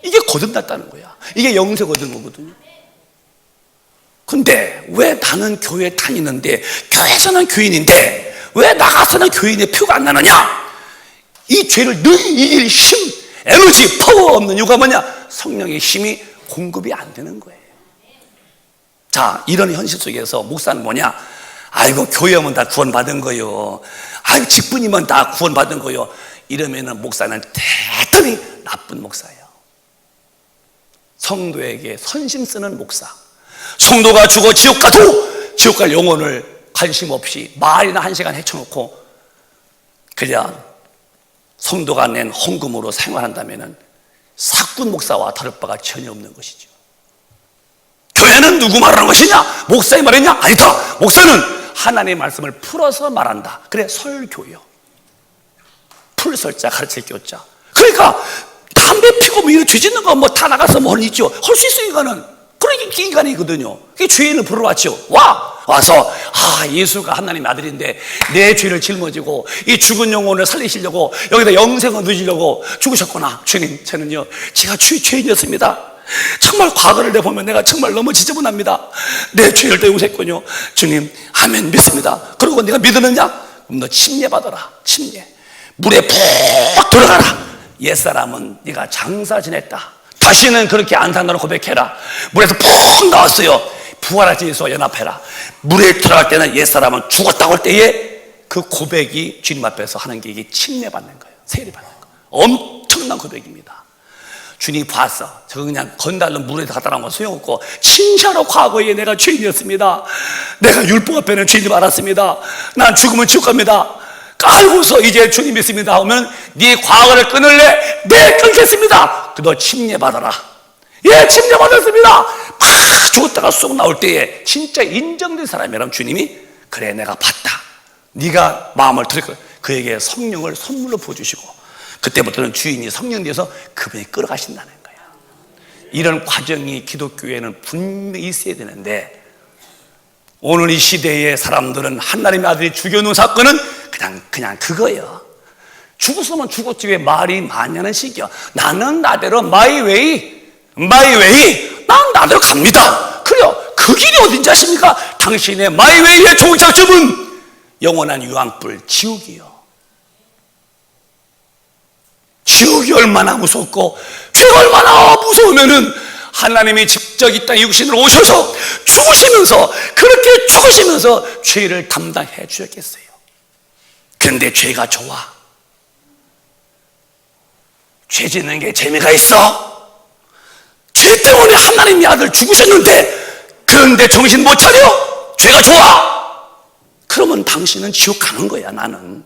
S1: 이게 거듭났다는 거야. 이게 영생 얻은 거거든요. 근데 왜 나는 교회 다니는데 교회에서는 교인인데 왜 나가서는 교인의 표가 안 나느냐? 이 죄를 늘 이길 힘, 에너지, 파워 없는 이유가 뭐냐? 성령의 힘이 공급이 안 되는 거예요. 자, 이런 현실 속에서 목사는 뭐냐? 아이고 교회 오면 다 구원받은 거요. 아이고 직분이면 다 구원받은 거요. 이러면은 목사는 대단히 나쁜 목사예요. 성도에게 선심 쓰는 목사. 성도가 죽어 지옥 가도 지옥 갈 영혼을 관심 없이 말이나 1시간 헤쳐놓고 그냥 성도가 낸 헌금으로 생활한다면은 사꾼 목사와 다를 바가 전혀 없는 것이죠. 교회는 누구 말하는 것이냐? 목사의 말이냐? 아니다. 목사는 하나님의 말씀을 풀어서 말한다. 그래 설교요. 풀설자 가르칠 교자. 그러니까 담배 피고 뭐 이런 죄 짓는 거 뭐 다 나가서 뭐 있죠. 할 수 있어 인간은. 그러니까 인간이거든요. 그게 죄인을 부르러 왔죠. 와서 예수가 하나님의 아들인데 내 죄를 짊어지고 이 죽은 영혼을 살리시려고 여기다 영생을 누리려고 죽으셨구나. 주님, 저는요 제가 죄인이었습니다. 정말 과거를 내보면 내가 정말 너무 지저분합니다. 내 죄를 다 용서했군요. 주님, 아멘, 믿습니다. 그리고 네가 믿었느냐? 그럼 너 침례 받아라. 침례. 물에 푹 들어가라. 옛사람은 네가 장사 지냈다. 다시는 그렇게 안 산다고 고백해라. 물에서 푹 나왔어요. 부활하지 예수와 연합해라. 물에 들어갈 때는 옛사람은 죽었다고 할 때에 그 고백이 주님 앞에서 하는 게 이게 침례받는 거예요. 세례받는 거. 엄청난 고백입니다. 주님이 봤어. 저 그냥 건달로 물에 갖다 놓은 거 소용없고 진짜로 과거에 내가 죄인이었습니다. 내가 율법 앞에는 죄인을 알았습니다. 난 죽으면 지옥 갑니다. 깔고서 이제 주님 믿습니다 하면 네 과거를 끊을래? 네, 끊겠습니다. 너 침례 받아라. 예, 침례 받았습니다. 팍 죽었다가 쏙 나올 때에 진짜 인정된 사람이라면 주님이 그래 내가 봤다. 네가 마음을 들을 거야. 그에게 성령을 선물로 부어주시고 그때부터는 주인이 성령 되어서 그분이 끌어가신다는 거야. 이런 과정이 기독교에는 분명히 있어야 되는데 오늘 이 시대의 사람들은 하나님의 아들이 죽여놓은 사건은 그냥 그거예요. 죽었으면 죽었지 왜 말이 많냐는 식이야. 나는 나대로 마이 웨이 난 나대로 갑니다. 그래요. 그 길이 어딘지 아십니까? 당신의 마이웨이의 종착점은 영원한 유황불 지옥이요. 지옥이 얼마나 무섭고 죄가 얼마나 무서우면은 하나님이 직접 이 땅에 육신으로 오셔서 죽으시면서, 그렇게 죽으시면서 죄를 담당해 주셨겠어요. 그런데 죄가 좋아. 죄 짓는 게 재미가 있어? 죄 때문에 하나님의 아들 죽으셨는데, 그런데 정신 못 차려? 죄가 좋아? 그러면 당신은 지옥 가는 거야. 나는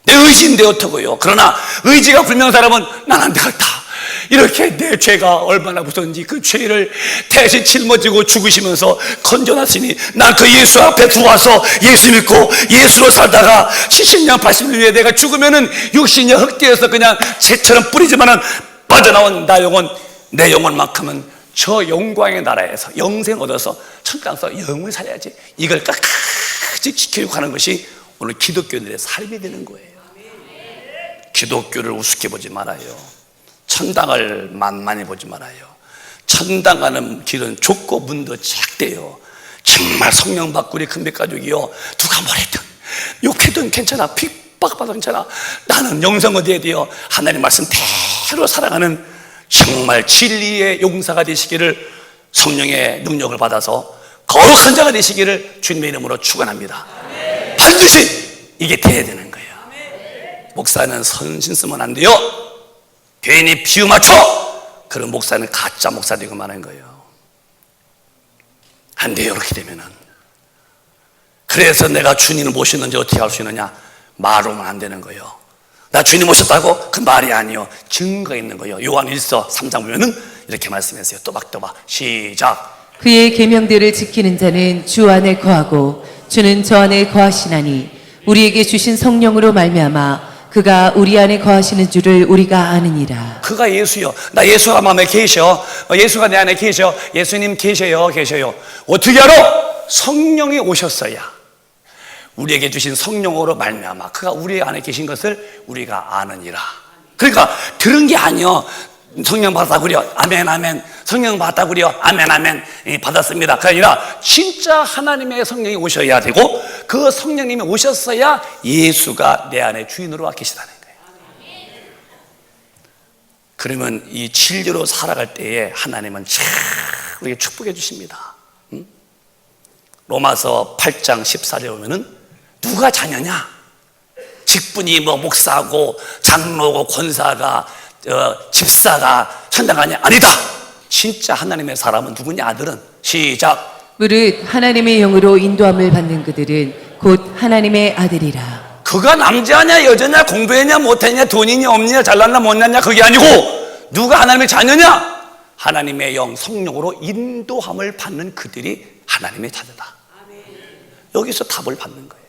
S1: 내 의지인데 어떡해요. 그러나 의지가 불명한 사람은 난 안 되겠다. 이렇게 내 죄가 얼마나 무서운지 그 죄를 대신 짊어지고 죽으시면서 건져놨으니, 난 그 예수 앞에 들어와서 예수 믿고 예수로 살다가 70년 80년 후에 내가 죽으면은 육신이 흙되어서 그냥 재처럼 뿌리지만은 빠져나온 내 영혼만큼은 저 영광의 나라에서 영생 얻어서 천당에서 영을 살아야지. 이걸 끝까지 지키려고 하는 것이 오늘 기독교인들의 삶이 되는 거예요. 기독교를 우습게 보지 말아요. 천당을 만만히 보지 말아요. 천당 가는 길은 좁고 문도 작대요. 정말 성령 받고 우리 금빛가족이요, 누가 뭐랬든 욕해든 괜찮아, 핍박받아도 괜찮아, 나는 영생 얻어야 돼요. 하나님 말씀대로 살아가는 정말 진리의 용사가 되시기를, 성령의 능력을 받아서 거룩한 자가 되시기를 주님의 이름으로 축원합니다. 반드시 이게 돼야 되는 거예요. 목사는 선신 쓰면 안 돼요. 괜히 비유 맞춰 그런 목사는 가짜 목사 되고 마는 거예요. 안 돼요. 이렇게 되면은. 그래서 내가 주님을 모셨는지 어떻게 알 수 있느냐? 말로만 안 되는 거예요. 나 주님 모셨다고? 그 말이 아니요, 증거가 있는 거예요. 요한 1서 3장 보면은 이렇게 말씀했어요. 또박또박 시작.
S2: 그의 계명들을 지키는 자는 주 안에 거하고 주는 저 안에 거하시나니 우리에게 주신 성령으로 말미암아 그가 우리 안에 거하시는 줄을 우리가 아느니라.
S1: 그가 예수요. 나 예수가 마음에 계셔. 예수가 내 안에 계셔. 예수님 계셔요. 어떻게 알아? 성령이 오셨어야. 우리에게 주신 성령으로 말미암아 그가 우리 안에 계신 것을 우리가 아느니라. 그러니까 들은 게 아니요, 성령 받았다구려, 아멘 아멘. 성령 받았다구려, 아멘 아멘. 받았습니다. 그게 아니라 진짜 하나님의 성령이 오셔야 되고, 그 성령님이 오셨어야 예수가 내 안에 주인으로 와 계시다는 거예요. 그러면 이 진리로 살아갈 때에 하나님은 참 우리에게 축복해 주십니다. 로마서 8장 14절에 보면은 누가 자녀냐? 직분이 뭐 목사고 장로고 권사가 집사가 천당 가냐? 아니다. 진짜 하나님의 사람은 누구냐? 아들은. 시작.
S2: 무릇 하나님의 영으로 인도함을 받는 그들은 곧 하나님의 아들이라.
S1: 그가 남자냐 여자냐 공부했냐 못했냐 돈이냐 없냐 잘났냐 못났냐 그게 아니고 누가 하나님의 자녀냐? 하나님의 영 성령으로 인도함을 받는 그들이 하나님의 자녀다. 여기서 답을 받는 거예요.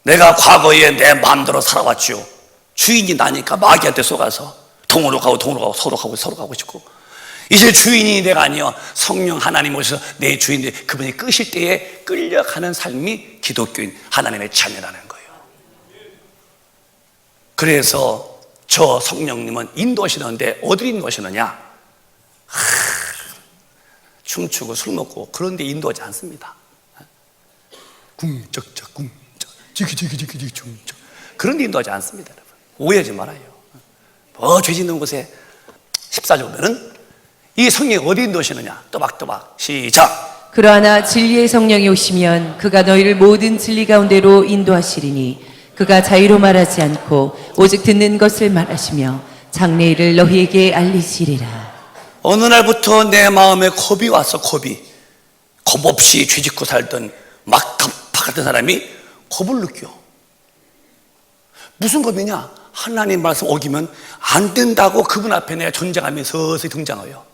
S1: 내가 과거에 내 마음대로 살아왔죠. 주인이 나니까 마귀한테 속아서 동으로 가고 서로 가고 싶고, 이제 주인이 내가 아니요, 성령 하나님 오셔서 내 주인인데 그분이 끄실 때에 끌려가는 삶이 기독교인 하나님의 자녀라는 거예요. 그래서 저 성령님은 인도하시는데 어디로 인도하시느냐? 춤추고 술 먹고 그런 데 인도하지 않습니다. 궁적적 궁적 지기지기지기 중적 그런 데 인도하지 않습니다. 여러분, 오해하지 말아요. 죄 짓는 곳에 14절 보면은 이 성령이 어디 인도하시느냐? 또박또박 시작.
S2: 그러나 진리의 성령이 오시면 그가 너희를 모든 진리 가운데로 인도하시리니 그가 자유로 말하지 않고 오직 듣는 것을 말하시며 장래일을 너희에게 알리시리라.
S1: 어느 날부터 내 마음에 겁이 왔어. 겁 없이 죄 짓고 살던 막간파 같은 사람이 겁을 느껴. 무슨 겁이냐? 하나님 말씀 어기면 안 된다고 그분 앞에 내가 전쟁하며 서서히 등장해요.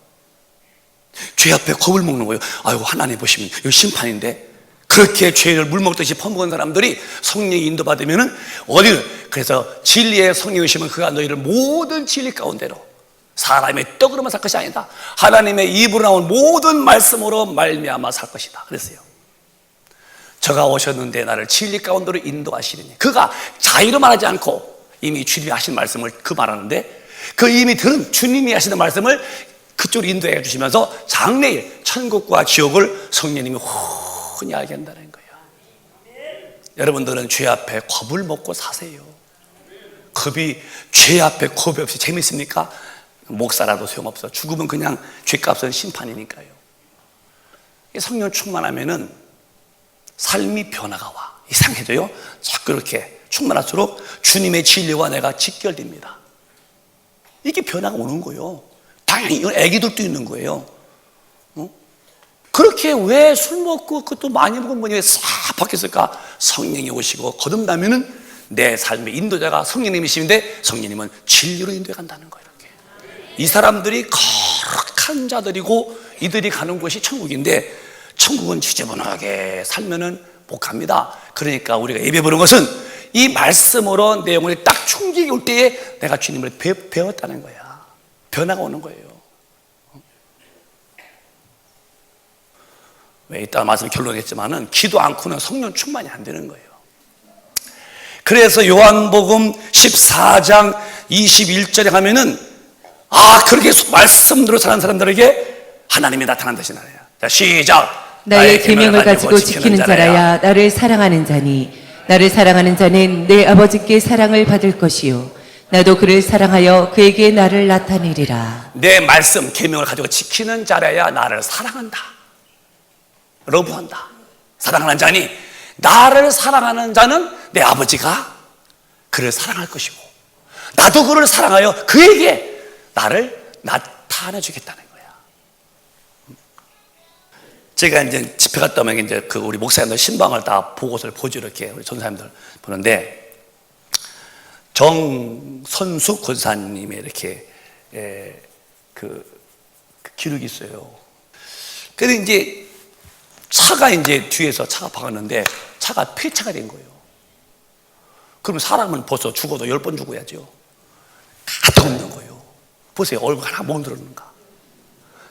S1: 죄 앞에 겁을 먹는 거예요. 아이고, 하나님 보시면 이거 심판인데. 그렇게 죄를 물 먹듯이 퍼먹은 사람들이 성령이 인도받으면은 어디를, 그래서 진리의 성령이 오시면 그가 너희를 모든 진리 가운데로, 사람의 떡으로만 살 것이 아니다, 하나님의 입으로 나온 모든 말씀으로 말미암아 살 것이다 그랬어요. 저가 오셨는데 나를 진리 가운데로 인도하시리니, 그가 자유로 말하지 않고 이미 주님이 하신 말씀을 그 말하는데, 그 이미 들은 주님이 하시는 말씀을 그쪽으로 인도해 주시면서 장래일 천국과 지옥을 성령님이 훤히 알게 한다는 거예요. 여러분들은 죄 앞에 겁을 먹고 사세요. 죄 앞에 겁이 없이 재밌습니까? 목사라도 소용없어. 죽으면 그냥 죄값은 심판이니까요. 성령 충만하면은 삶이 변화가 와. 이상해져요. 자꾸 이렇게 충만할수록 주님의 진리와 내가 직결됩니다. 이게 변화가 오는 거예요. 당연히 이건 애기들도 있는 거예요. 그렇게 왜 술 먹고 그것도 많이 먹으면 뭐냐 싹 바뀌었을까? 성령이 오시고 거듭나면은 내 삶의 인도자가 성령님이시는데 성령님은 진리로 인도해 간다는 거예요. 이렇게. 이 사람들이 거룩한 자들이고 이들이 가는 곳이 천국인데 천국은 지저분하게 살면은 못 갑니다. 그러니까 우리가 예배 보는 것은 이 말씀으로 내 영혼이 딱 충직이 올 때에 내가 주님을 배웠다는 거야. 변화가 오는 거예요. 왜 이따 말씀 결론했지만은 기도 않고는 성령 충만이 안 되는 거예요. 그래서 요한복음 14장 21절에 가면은 그렇게 말씀대로 사는 사람들에게 하나님이 나타난다시 나요. 자, 시작.
S2: 나의 계명을 가지고 지키는 자라야 나를 사랑하는 자니 나를 사랑하는 자는 내 아버지께 사랑을 받을 것이요 나도 그를 사랑하여 그에게 나를 나타내리라.
S1: 내 말씀 계명을 가지고 지키는 자라야 나를 사랑한다. 러브한다. 사랑하는 자니 나를 사랑하는 자는 내 아버지가 그를 사랑할 것이고 나도 그를 사랑하여 그에게 나를 나타내 주겠다는 거야. 제가 이제 집회 갔다 오면 이제 우리 목사님들 신방을 다 보고서를 보죠. 이렇게 우리 전사님들 보는데 정선숙 권사님의 이렇게 그 기록이 있어요. 그래서 이제 차가 이제 뒤에서 차가 박았는데 차가 폐차가 된 거예요. 그럼 사람은 벌써 죽어도 10번 죽어야죠. 가득 없는 거예요. 보세요. 얼굴 하나 못 들었는가.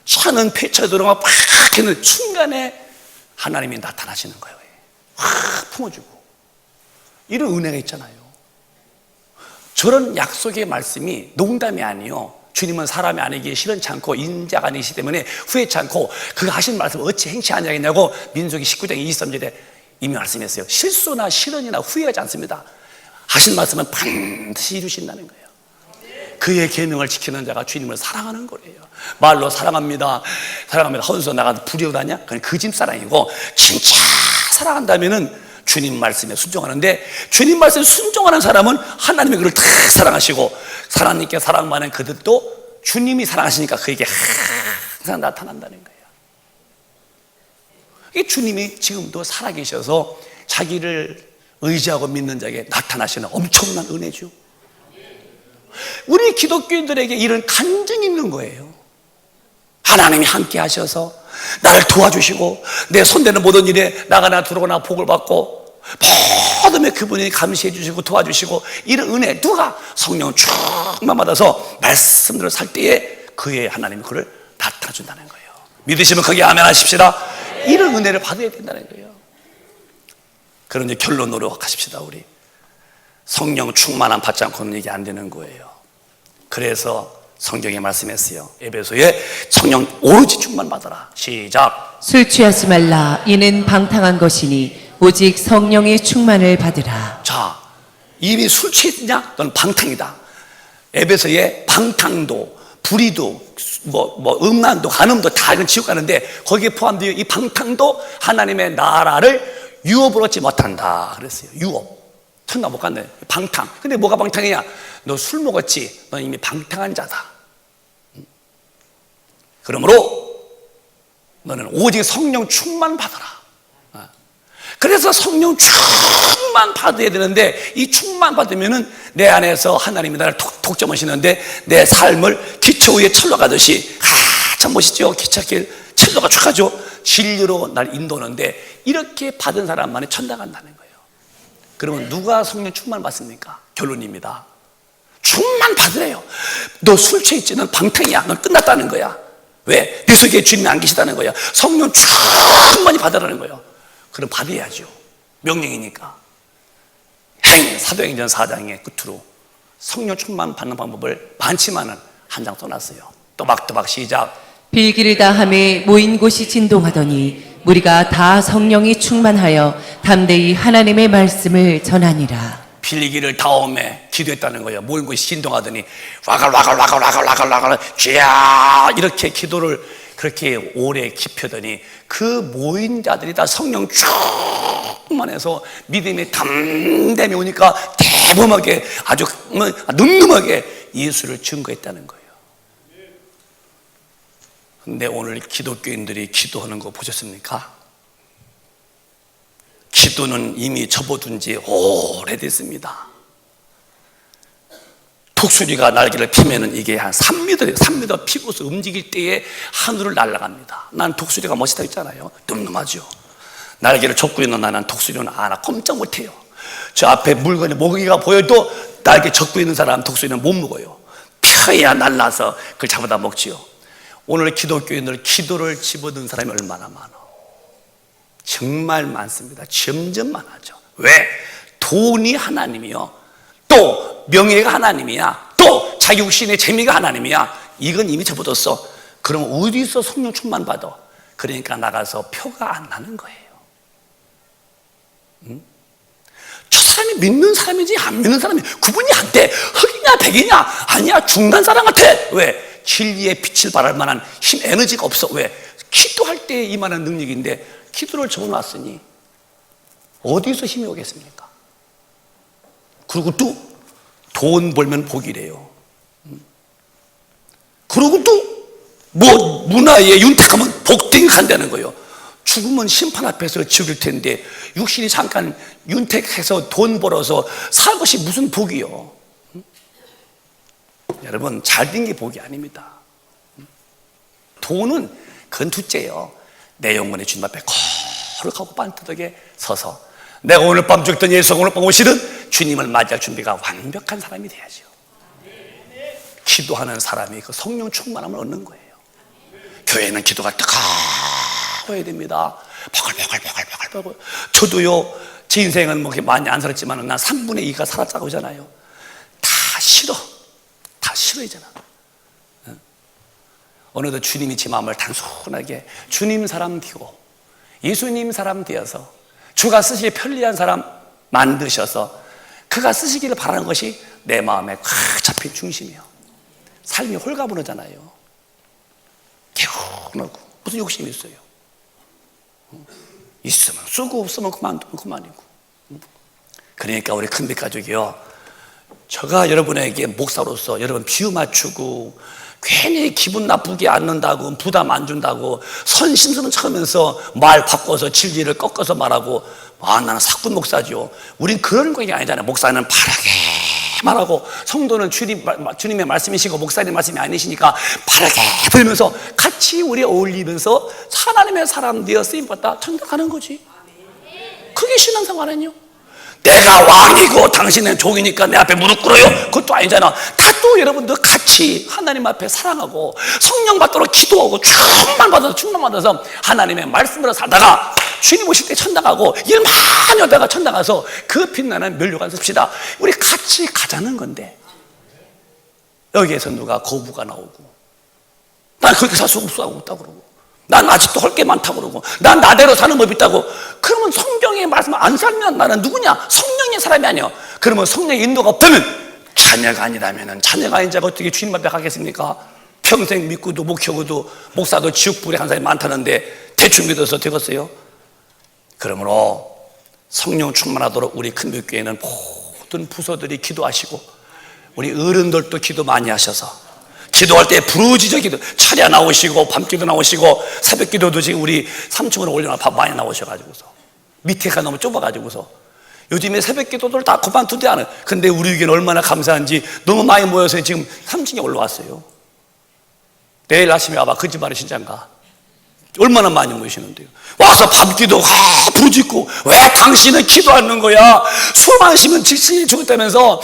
S1: 차는 폐차에 들어가 팍 했는데 순간에 하나님이 나타나시는 거예요. 확 품어주고. 이런 은혜가 있잖아요. 저런 약속의 말씀이 농담이 아니에요. 주님은 사람이 아니기 싫은치 않고 인자가 아니시기 때문에 후회치 않고 그가 하신 말씀 어찌 행치 아니하겠냐고 민수기 19장 23절에 이미 말씀했어요. 실수나 실언이나 후회하지 않습니다. 하신 말씀은 반드시 이루신다는 거예요. 그의 계명을 지키는 자가 주님을 사랑하는 거예요. 말로 사랑합니다. 사랑합니다. 헌수 나가도 불효다냐? 그건 거짓사랑이고 진짜 사랑한다면은 주님 말씀에 순종하는데 주님 말씀에 순종하는 사람은 하나님이 그를 다 사랑하시고 하나님께 사랑받는 그들도 주님이 사랑하시니까 그에게 항상 나타난다는 거예요. 이 주님이 지금도 살아계셔서 자기를 의지하고 믿는 자에게 나타나시는 엄청난 은혜죠. 우리 기독교인들에게 이런 간증이 있는 거예요. 하나님이 함께 하셔서 나를 도와주시고 내 손대는 모든 일에 나가나 들어오나 복을 받고 모든 그분이 감시해 주시고 도와주시고 이런 은혜 누가 성령 충만 받아서 말씀대로 살 때에 그의 하나님이 그를 나타나 준다는 거예요. 믿으시면 거기에 아멘 하십시다. 이런 은혜를 받아야 된다는 거예요. 그런 이제 결론으로 가십시다. 우리 성령 충만함 받지 않고는 이게 안 되는 거예요. 그래서 성경에 말씀했어요. 에베소에 성령 오로지 충만 받아라. 시작.
S2: 술 취하지 말라. 이는 방탕한 것이니 오직 성령의 충만을 받으라.
S1: 자, 이미 술 취했냐? 넌 방탕이다. 에베소에 방탕도, 불의도, 음란도, 간음도 다 이건 지옥 가는데 거기에 포함되어 이 방탕도 하나님의 나라를 유업으로 얻지 못한다. 그랬어요. 유업. 천당 못 갔네. 방탕. 근데 뭐가 방탕이냐? 너 술 먹었지? 넌 이미 방탕한 자다. 그러므로 너는 오직 성령 충만 받아라. 그래서 성령 충만 받아야 되는데 이 충만 받으면은 내 안에서 하나님이 나를 독점하시는데 내 삶을 기초 위에 철로 가듯이 참 멋있죠. 기찻길 철로가 축하죠. 진리로 날 인도하는데 이렇게 받은 사람만이 천당 간다는 거예요. 그러면 누가 성령 충만 받습니까? 결론입니다. 충만 받으래요. 너 술 취했지? 넌 방탕이야. 넌 끝났다는 거야. 왜? 네 속에 주님이 안 계시다는 거야. 성령 충만히 받으라는 거예요. 그럼 받아야죠. 명령이니까. 사도행전 4장의 끝으로 성령 충만 받는 방법을 많지만은 한 장 써놨어요. 또박또박 시작.
S2: 빌기를 다함에 모인 곳이 진동하더니 무리가 다 성령이 충만하여 담대히 하나님의 말씀을 전하니라.
S1: 빌기를 다음에 기도했다는 거예요. 모인 곳이 진동하더니 와갈와갈와갈와갈와갈와갈 쥐야 이렇게 기도를 그렇게 오래 깊여더니 그 모인 자들이 다 성령 충만해서 믿음의 담대함이 오니까 대범하게 아주 늠름하게 예수를 증거했다는 거예요. 근데 오늘 기독교인들이 기도하는 거 보셨습니까? 기도는 이미 접어둔 지 오래됐습니다. 독수리가 날개를 피면은 이게 한 3m 피고서 움직일 때에 하늘을 날아갑니다. 난 독수리가 멋있다 했잖아요. 늠름하죠. 날개를 접고 있는 나는 독수리는 하나 꼼짝 못해요. 저 앞에 물건에 모기가 보여도 날개 접고 있는 사람 독수리는 못 먹어요. 펴야 날라서 그걸 잡아다 먹지요. 오늘 기독교인들 기도를 집어든 사람이 얼마나 많아. 정말 많습니다. 점점 많아져. 왜? 돈이 하나님이요, 또 명예가 하나님이야, 또 자기 욕심의 재미가 하나님이야. 이건 이미 접어뒀어. 그럼 어디서 성령 충만 받아? 그러니까 나가서 표가 안 나는 거예요. 저 사람이 믿는 사람인지 안 믿는 사람이 구분이 안 돼. 흑이냐 백이냐 아니야, 중간 사람 같아. 왜? 진리의 빛을 발할 만한 힘, 에너지가 없어. 왜? 기도할 때 이만한 능력인데 기도를 적어놨으니 어디서 힘이 오겠습니까? 그리고 또 돈 벌면 복이래요. 그리고 또 뭐 문화에 윤택하면 복댕한다는 거예요. 죽으면 심판 앞에서 죽을 텐데 육신이 잠깐 윤택해서 돈 벌어서 살 것이 무슨 복이요? 여러분, 잘된 게 복이 아닙니다. 돈은 그건 둘째예요. 내 영혼의 주님 앞에 거룩하고 반듯하게 서서 내가 오늘 밤 죽던 예수 오늘 밤 오시든 주님을 맞이할 준비가 완벽한 사람이 돼야죠. 기도하는 사람이 그 성령 충만함을 얻는 거예요. 교회는 기도가 뜨거워야 됩니다. 버글버글. 저도요, 제 인생은 뭐 많이 안 살았지만 난 3분의 2가 살았다고 하잖아요. 다 싫어이잖아. 어느덧 주님이 제 마음을 단순하게 주님 사람 되고 예수님 사람 되어서 주가 쓰시기 편리한 사람 만드셔서 그가 쓰시기를 바라는 것이 내 마음에 꽉 잡힌 중심이요. 삶이 홀가분하잖아요. 개운하고 무슨 욕심이 있어요? 있으면 쓰고 없으면 그만두면 그만이고. 그러니까 우리 큰빛 가족이요, 제가 여러분에게 목사로서 여러분 비유 맞추고 괜히 기분 나쁘게 않는다고 부담 안 준다고 선심스러운 척하면서 말 바꿔서 진리를 꺾어서 말하고 나는 사꾼 목사죠. 우린 그런 게 아니잖아요. 목사는 바르게 말하고 성도는 주님의 말씀이시고 목사님 말씀이 아니시니까 바르게 들으면서 같이 우리 어울리면서 하나님의 사람 되어 쓰임받다 천당하는 거지. 그게 신앙생활은요. 내가 왕이고 당신은 종이니까 내 앞에 무릎 꿇어요. 그것도 아니잖아. 다 또 여러분들 같이 하나님 앞에 사랑하고 성령 받도록 기도하고 충만받아서 하나님의 말씀으로 살다가 주님 오실 때 천당하고 일 많이 하다가 천당가서 그 빛나는 면류관 씁시다. 우리 같이 가자는 건데 여기에서 누가 거부가 나오고 난 그렇게 살 수 없다고 그러고 난 아직도 할 게 많다고 그러고 난 나대로 사는 법이 있다고, 그러면 성경의 말씀을 안 살면 나는 누구냐? 성령의 사람이 아니야. 그러면 성령의 인도가 없다면 자녀가 아니라면 자녀가 아닌 자가 어떻게 주님 앞에 가겠습니까? 평생 믿고도 목회고도 목사도 지옥불에 한 사람이 많다는데 대충 믿어서 되겠어요? 그러므로 성령 충만하도록 우리 큰빛교회는 모든 부서들이 기도하시고 우리 어른들도 기도 많이 하셔서 기도할 때 부르짖어 기도, 차례 나오시고 밤기도 나오시고 새벽기도도 지금 우리 3층으로 올려놔 많이 나오셔가지고서 밑에가 너무 좁아가지고서 요즘에 새벽기도들 다 그만두지 않아요. 근데 우리 교회는 얼마나 감사한지 너무 많이 모여서 지금 3층에 올라왔어요. 내일 아침에 와봐. 그 집안에 신장가 얼마나 많이 모이시는데요. 와서 밤기도 부르짖고 왜 당신은 기도하는 거야? 숨 안 쉬면 지신이 죽었다면서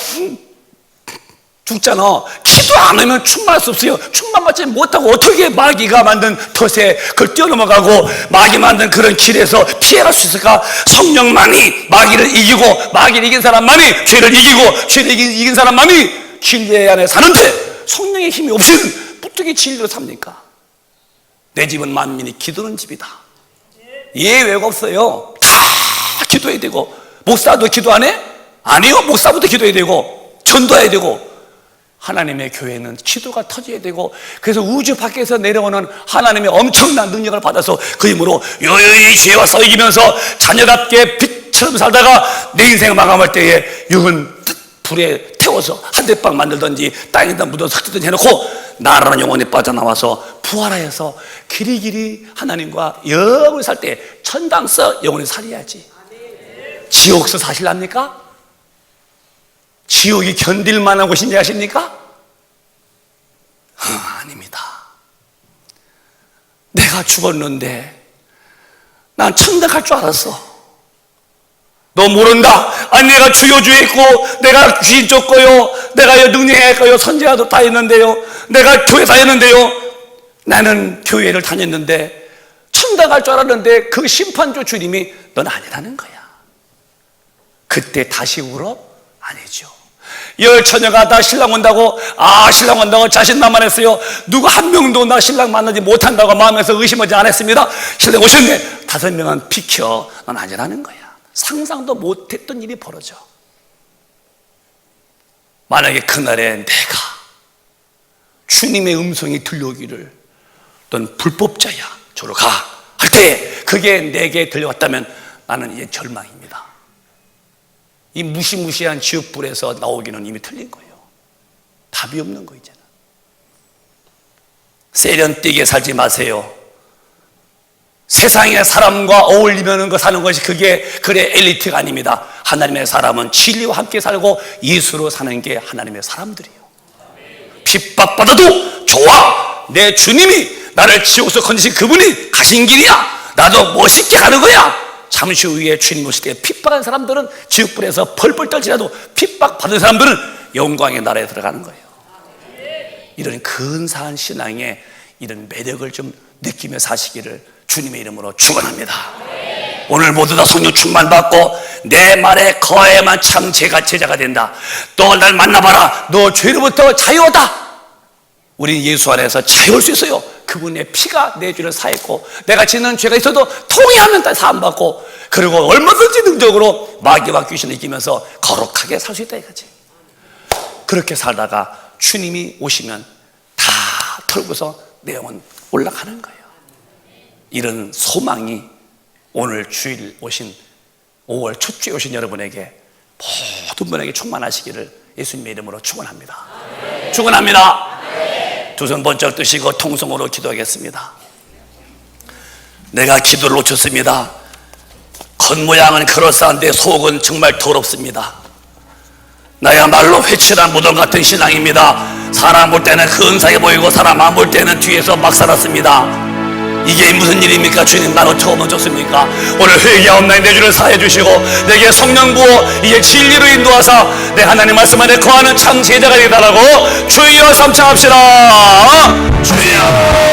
S1: 죽잖아. 기도 안 하면 충만할 수 없어요. 충만받지 못하고 어떻게 마귀가 만든 덫에 그걸 뛰어넘어가고 마귀 만든 그런 길에서 피해갈 수 있을까? 성령만이 마귀를 이기고 마귀를 이긴 사람만이 죄를 이기고 죄를 이긴 사람만이 진리 안에 사는데 성령의 힘이 없이는 어떻게 진리로 삽니까? 내 집은 만민이 기도하는 집이다. 예외가 없어요. 다 기도해야 되고, 목사도 기도 안 해? 아니요. 목사부터 기도해야 되고, 전도해야 되고, 하나님의 교회는 기도가 터져야 되고, 그래서 우주 밖에서 내려오는 하나님의 엄청난 능력을 받아서 그 힘으로 여여히 죄와 싸워 이기면서 자녀답게 빛처럼 살다가 내 인생을 마감할 때에 육은 불에 태워서 한 대빵 만들든지 땅에다 묻어서 흩든지 해놓고 나라는 영혼이 빠져나와서 부활하여서 길이길이 하나님과 영원히 살 때 천당서 영원히 살아야지. 지옥서 사실랍니까? 지옥이 견딜 만한 곳인지 아십니까? 아닙니다. 내가 죽었는데 난 천당 갈 줄 알았어. 너 모른다. 아니 내가 주여주에 있고 내가 귀신 쫓고요, 내가 능력했고요, 선지자도 다 했는데요, 내가 교회 다녔는데요, 나는 교회를 다녔는데 천당 갈 줄 알았는데 그 심판조 주님이 넌 아니라는 거야. 그때 다시 울어? 아니죠. 열 처녀가 다 신랑 온다고, 신랑 온다고 자신만만했어요. 누구 한 명도 나 신랑 만나지 못한다고 마음에서 의심하지 않았습니다. 신랑 오셨네. 5명은 비켜. 넌 아니라는 거야. 상상도 못했던 일이 벌어져. 만약에 그날에 내가 주님의 음성이 들려오기를 넌 불법자야, 저로 가 할 때 그게 내게 들려왔다면 나는 이제 절망입니다. 이 무시무시한 지옥불에서 나오기는 이미 틀린 거예요. 답이 없는 거 이제는. 세련되게 살지 마세요. 세상의 사람과 어울리면 그 사는 것이 그게 그래 엘리트가 아닙니다. 하나님의 사람은 진리와 함께 살고 예수로 사는 게 하나님의 사람들이에요. 핍박받아도 좋아. 내 주님이 나를 지옥에서 건지신 그분이 가신 길이야. 나도 멋있게 가는 거야. 잠시 후에 주님 오실 때 핍박한 사람들은 지옥불에서 펄펄 떨지라도 핍박받은 사람들은 영광의 나라에 들어가는 거예요. 이런 근사한 신앙의 이런 매력을 좀 느끼며 사시기를 주님의 이름으로 축원합니다. 오늘 모두 다 성령 충만 받고 내 말에 거해만 참 제자가 된다. 또 날 만나봐라. 너 죄로부터 자유하다. 우리는 예수 안에서 자유할 수 있어요. 그분의 피가 내 죄를 사했고 내가 짓는 죄가 있어도 통회하면 다 사함받고 그리고 얼마든지 능력으로 마귀와 귀신을 이기면서 거룩하게 살 수 있다 이거지. 그렇게 살다가 주님이 오시면 다 털고서 내 영혼 올라가는 거예요. 이런 소망이 오늘 주일 오신 5월 첫 주에 오신 여러분에게 모든 분에게 충만하시기를 예수님의 이름으로 축원합니다. 축원합니다. 두 손 번쩍 드시고 통성으로 기도하겠습니다. 내가 기도를 놓쳤습니다. 겉모양은 그럴싸한데 속은 정말 더럽습니다. 나야말로 회칠한 무덤 같은 신앙입니다. 사람 볼 때는 근사해 보이고 사람 안 볼 때는 뒤에서 막 살았습니다. 이게 무슨 일입니까? 주님, 난 어처구니 없습니까? 오늘 회개하옵나니 내 죄를 사해 주시고 내게 성령 부어 이제 진리로 인도하사 내 하나님 말씀 안에 거하는 참 제자가 되달라고 주여 삼창합시다. 주여.